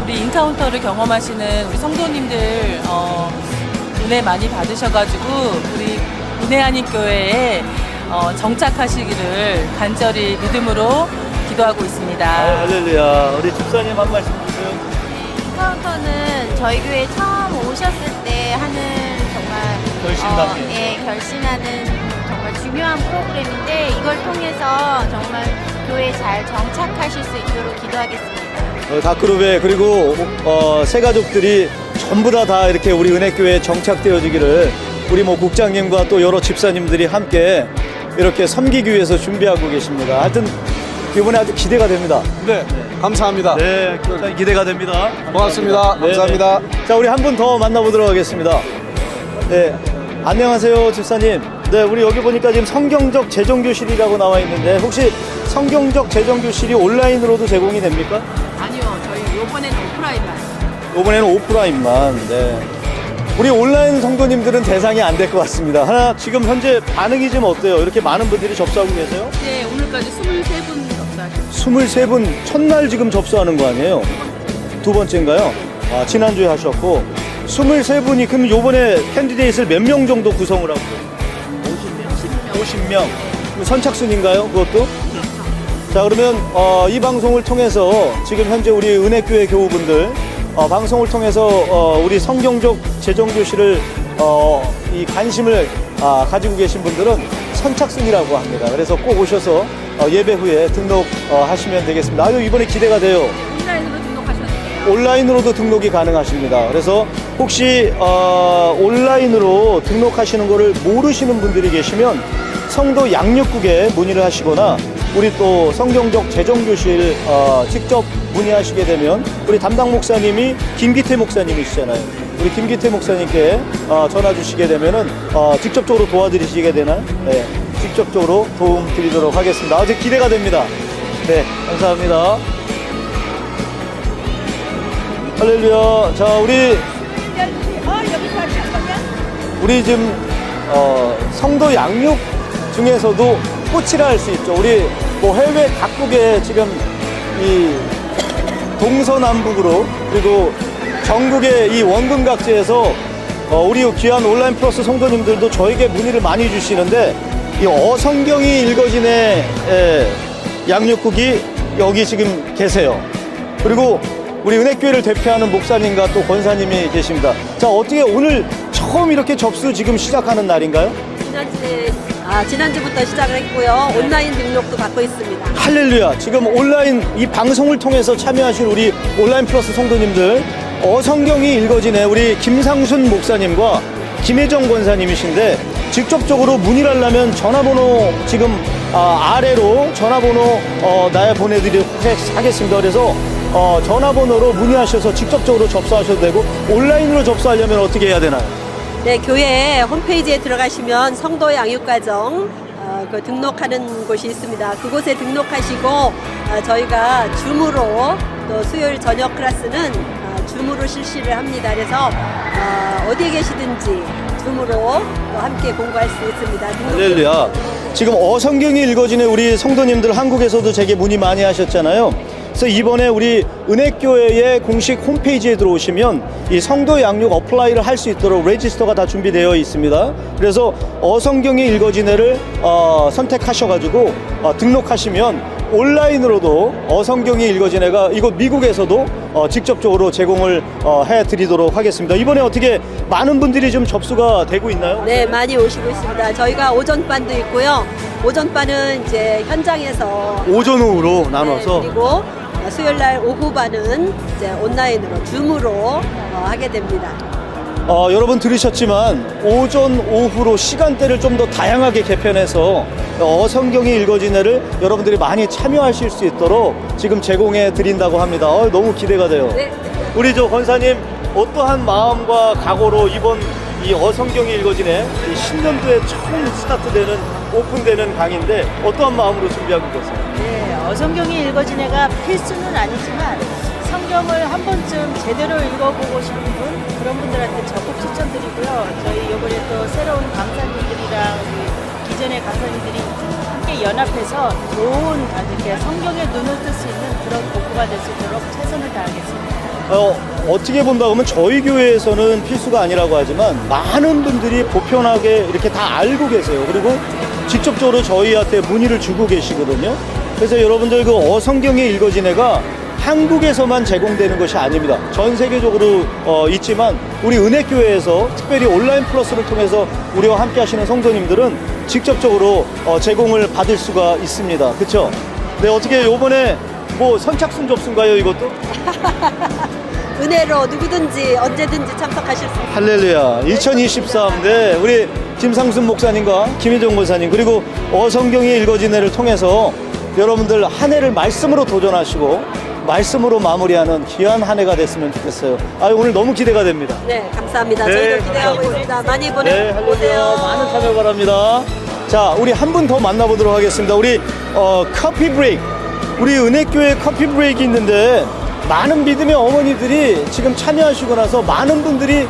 우리 인카운터를 경험하시는 우리 성도님들 은혜 많이 받으셔가지고 우리 은혜 안인 교회에 정착하시기를 간절히 믿음으로 기도하고 있습니다. 할렐루야. 우리 집사님 한 말씀 주세요. 인카운터는 저희 교회 처음 오셨을 때 하는 정말 결신하는 정말 중요한 프로그램인데 이걸 통해서 정말 교회에 잘 정착하실 수 있도록 기도하겠습니다. 각 그룹에 그리고 새 가족들이 전부 다 이렇게 우리 은혜교회에 정착되어지기를 우리 뭐 국장님과 또 여러 집사님들이 함께 이렇게 섬기기 위해서 준비하고 계십니다. 하여튼 이번에 아주 기대가 됩니다. 네, 감사합니다. 네, 굉장히 기대가 됩니다. 고맙습니다. 네, 감사합니다. 네. 자, 우리 한 분 더 만나보도록 하겠습니다. 네, 안녕하세요, 집사님. 네, 우리 여기 보니까 지금 성경적 재정교실이라고 나와 있는데 혹시 성경적 재정교실이 온라인으로도 제공이 됩니까? 아니요, 저희 이번에는 오프라인만. 이번에는 오프라인만. 네. 우리 온라인 성도님들은 대상이 안 될 것 같습니다. 지금 현재 반응이 좀 어때요? 이렇게 많은 분들이 접수하고 계세요? 네, 오늘까지 23분 접수하셨습니다. 23분 첫날 지금 접수하는 거 아니에요? 두 번째인가요? 지난주에 하셨고 23분이 그럼 요번에 캔디데이트를 몇 명 정도 구성을 하고 50명. 선착순인가요? 그것도? 자, 그러면 이 방송을 통해서 지금 현재 우리 은혜교회 교우분들 방송을 통해서 우리 성경적 재정교실을 이 관심을 가지고 계신 분들은 선착순이라고 합니다. 그래서 꼭 오셔서 예배 후에 등록하시면 되겠습니다. 이번에 기대가 돼요. 온라인으로 등록하셔도 돼요. 온라인으로도 등록이 가능하십니다. 그래서 혹시 온라인으로 등록하시는 것을 모르시는 분들이 계시면 성도 양육국에 문의를 하시거나 우리 또 성경적 재정교실 직접 문의하시게 되면 우리 담당 목사님이 김기태 목사님이시잖아요. 우리 김기태 목사님께 전화 주시게 되면은 직접적으로 도와드리시게 되나요? 네, 직접적으로 도움 드리도록 하겠습니다. 아주 기대가 됩니다. 네, 감사합니다. 할렐루야. 자, 우리 지금 성도 양육 중에서도 꽃이라 할 수 있죠. 우리 뭐 해외 각국에 지금 이 동서남북으로 그리고 전국의 이 원근각지에서 우리 귀한 온라인 플러스 성도님들도 저에게 문의를 많이 주시는데 이 어성경이 읽어지네 양육국이 여기 지금 계세요. 그리고 우리 은혜교회를 대표하는 목사님과 또 권사님이 계십니다. 자, 어떻게 오늘 처음 이렇게 접수 지금 시작하는 날인가요? 지난주부터 시작을 했고요. 온라인 등록도 받고 있습니다. 할렐루야. 지금 온라인 이 방송을 통해서 참여하신 우리 온라인 플러스 성도님들, 성경이 읽어지네 우리 김상순 목사님과 김혜정 권사님이신데, 직접적으로 문의를 하려면 전화번호 지금 아래로 전화번호 나야 보내드리도록 하겠습니다. 그래서 전화번호로 문의하셔서 직접적으로 접수하셔도 되고, 온라인으로 접수하려면 어떻게 해야 되나요? 네, 교회 홈페이지에 들어가시면 성도 양육과정 그 등록하는 곳이 있습니다. 그곳에 등록하시고 저희가 줌으로 또 수요일 저녁 클래스는 줌으로 실시를 합니다. 그래서 어디에 계시든지 줌으로 또 함께 공부할 수 있습니다. 할렐루야. 지금 성경이 읽어지는 우리 성도님들 한국에서도 제게 문의 많이 하셨잖아요. 그래서 이번에 우리 은혜교회의 공식 홈페이지에 들어오시면 이 성도 양육 어플라이를 할 수 있도록 레지스터가 다 준비되어 있습니다. 그래서 성경이 읽어지네를 선택하셔가지고 등록하시면 온라인으로도 성경이 읽어지네가 이곳 미국에서도 직접적으로 제공을 해드리도록 하겠습니다. 이번에 어떻게 많은 분들이 좀 접수가 되고 있나요? 네, 많이 오시고 있습니다. 저희가 오전반도 있고요. 오전반은 이제 현장에서 오전 오후로 나눠서. 네, 그리고 수요일 날 오후반은 이제 온라인으로 줌으로 하게 됩니다. 여러분 들으셨지만 오전 오후로 시간대를 좀 더 다양하게 개편해서 성경이 읽어지네를 여러분들이 많이 참여하실 수 있도록 지금 제공해 드린다고 합니다. 너무 기대가 돼요. 네. 우리 저 권사님, 어떠한 마음과 각오로 이번 이 성경이 읽어지네 이 신년도에 처음 스타트되는 오픈되는 강의인데 어떠한 마음으로 준비하고 계세요? 네, 성경이 읽어지네가 필수는 아니지만 성경을 한 번쯤 제대로 읽어보고 싶은 분, 그런 분들한테 적극 추천드리고요. 저희 이번에 또 새로운 강사님들이랑 우리 기존의 강사님들이 함께 연합해서 좋은 이렇게 성경에 눈을 뜰 수 있는 그런 공부가 될 수 있도록 최선을 다하겠습니다. 어떻게 본다 보면 저희 교회에서는 필수가 아니라고 하지만 많은 분들이 보편하게 이렇게 다 알고 계세요. 그리고 직접적으로 저희한테 문의를 주고 계시거든요. 그래서 여러분들 그 성경에 읽어지네가 한국에서만 제공되는 것이 아닙니다. 전 세계적으로 있지만 우리 은혜교회에서 특별히 온라인 플러스를 통해서 우리와 함께 하시는 성도님들은 직접적으로 제공을 받을 수가 있습니다. 그렇죠? 네, 어떻게 요번에 뭐 선착순 접수인가요, 이것도? 은혜로 누구든지 언제든지 참석하실 수 있습니다. 할렐루야. 2023. 네, 우리 김상순 목사님과 김혜정 권사님, 그리고 성경이 읽어지네를 통해서 여러분들 한 해를 말씀으로 도전하시고 말씀으로 마무리하는 귀한 한 해가 됐으면 좋겠어요. 오늘 너무 기대가 됩니다. 네, 감사합니다. 네, 저희도 기대하고 있습니다. 많이 네, 보내주세요. 할렐루야. 많은 참여 바랍니다. 자, 우리 한 분 더 만나보도록 하겠습니다. 우리 커피 브레이크. 우리 은혜교회 커피 브레이크 있는데 많은 믿음의 어머니들이 지금 참여하시고 나서 많은 분들이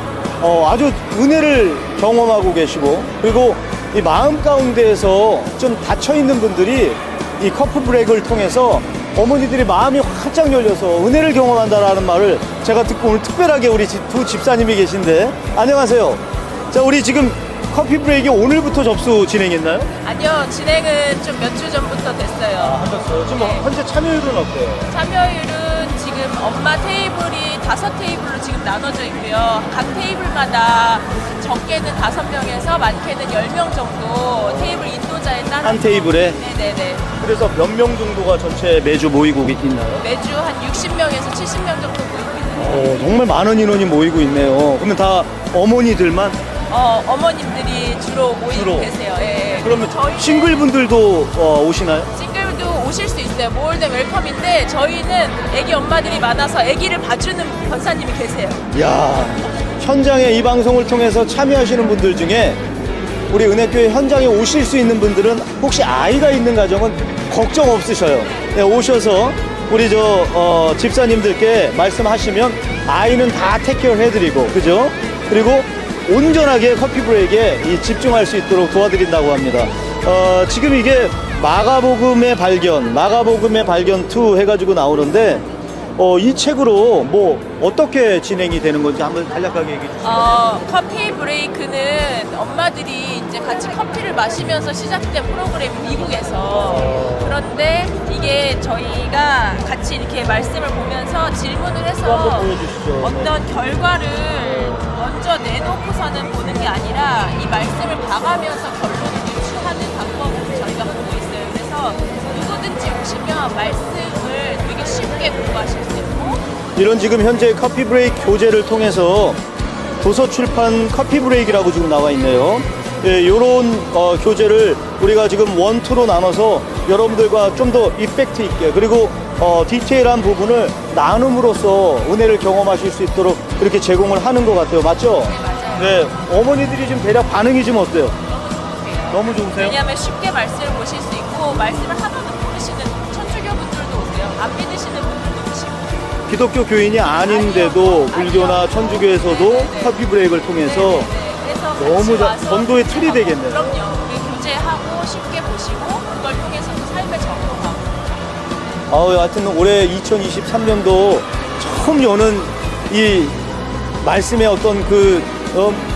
아주 은혜를 경험하고 계시고, 그리고 이 마음 가운데에서 좀 닫혀있는 분들이 이 커피 브레이크를 통해서 어머니들이 마음이 활짝 열려서 은혜를 경험한다라는 말을 제가 듣고 오늘 특별하게 우리 두 집사님이 계신데, 안녕하세요. 자, 우리 지금 커피 브레이크 오늘부터 접수 진행했나요? 아니요, 진행은 좀 몇 주 전부터 됐어요. 하셨어요. 지금 네. 현재 참여율은 어때요? 참여율은 지금 엄마 테이블이 5테이블로 지금 나눠져 있고요. 각 테이블마다 적게는 5명에서 많게는 10명 정도 테이블 인도자에 따라 한 테이블에? 네네네. 그래서 몇 명 정도가 전체 매주 모이고 있나요? 매주 한 60명에서 70명 정도 모이고 있는 정말 많은 인원이 모이고 있네요. 그러면 다 어머니들만? 어머님들이 주로 모이고 주로? 계세요. 예. 그러면 저희 싱글분들도 오시나요? 싱글도 오실 수 있어요. 모올드 웰컴인데 저희는 애기 엄마들이 많아서 애기를 봐주는 권사님이 계세요. 이야, 현장에 이 방송을 통해서 참여하시는 분들 중에 우리 은혜교회 현장에 오실 수 있는 분들은 혹시 아이가 있는 가정은 걱정 없으셔요. 네, 오셔서 우리 집사님들께 말씀하시면 아이는 다 테이크케어 해드리고, 그죠? 그리고 온전하게 커피 브레이크에 집중할 수 있도록 도와드린다고 합니다. 지금 이게 마가복음의 발견 2 해가지고 나오는데 이 책으로 뭐 어떻게 진행이 되는 건지 한번 간략하게 얘기해 주시죠. 커피 브레이크는 엄마들이 이제 같이 커피를 마시면서 시작된 프로그램이 미국에서. 그런데 이게 저희가 같이 이렇게 말씀을 보면서 질문을 해서 한번 보여주시죠. 어떤 결과를 먼저 내놓고서는 보는 게 아니라 이 말씀을 봐가면서 결론을 유추하는 방법을 저희가 보고 있어요. 그래서 누구든지 오시면 말씀을 되게 쉽게 공부하실 수 있고 이런 지금 현재 커피 브레이크 교재를 통해서 도서 출판 커피 브레이크라고 지금 나와 있네요. 예, 이런 교재를 우리가 지금 원투로 나눠서 여러분들과 좀 더 이펙트 있게 그리고 디테일한 부분을 나눔으로써 은혜를 경험하실 수 있도록 이렇게 제공을 하는 것 같아요. 맞죠? 네. 어머니들이 지금 대략 반응이 좀 어때요? 너무 좋으세요? 왜냐하면 쉽게 말씀을 보실 수 있고 말씀을 하나도 모르시는 천주교 분들도 오세요. 안 믿으시는 분들도 오시고 기독교 교인이 아닌데도 불교나 천주교에서도 커피 브레이크를 통해서 그래서 너무 와서 전도의 틀이 되겠네요. 그럼요. 그 교제하고 쉽게 보시고 그걸 통해서 또 삶에 적용하고 하여튼 올해 2023년도 처음 여는 이 말씀의 어떤 그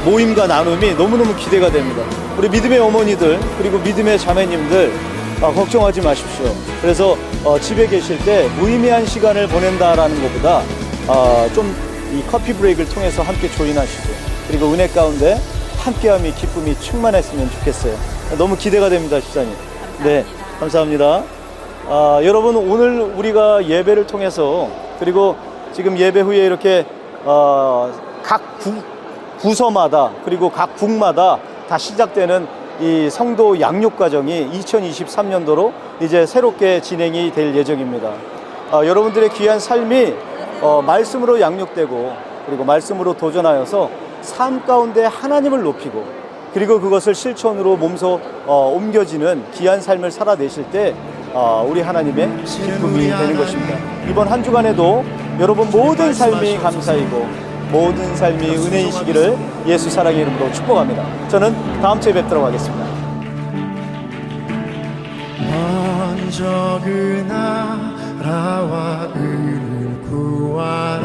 모임과 나눔이 너무너무 기대가 됩니다. 우리 믿음의 어머니들 그리고 믿음의 자매님들 걱정하지 마십시오. 그래서 집에 계실 때 무의미한 시간을 보낸다라는 것보다 좀 이 커피 브레이크를 통해서 함께 조인하시고 그리고 은혜 가운데 함께함이 기쁨이 충만했으면 좋겠어요. 너무 기대가 됩니다, 시장님. 네, 감사합니다. 여러분 오늘 우리가 예배를 통해서 그리고 지금 예배 후에 이렇게 각 부서마다 그리고 각 국마다 다 시작되는 이 성도 양육 과정이 2023년도로 이제 새롭게 진행이 될 예정입니다. 여러분들의 귀한 삶이 말씀으로 양육되고 그리고 말씀으로 도전하여서 삶 가운데 하나님을 높이고 그리고 그것을 실천으로 몸소 옮겨지는 귀한 삶을 살아내실 때 우리 하나님의 기쁨이 되는 것입니다. 이번 한 주간에도 여러분 모든 삶이 감사이고 모든 삶이 은혜이시기를 예수 사랑의 이름으로 축복합니다. 저는 다음 주에 뵙도록 하겠습니다. 먼저 그 나라와 의를 구하라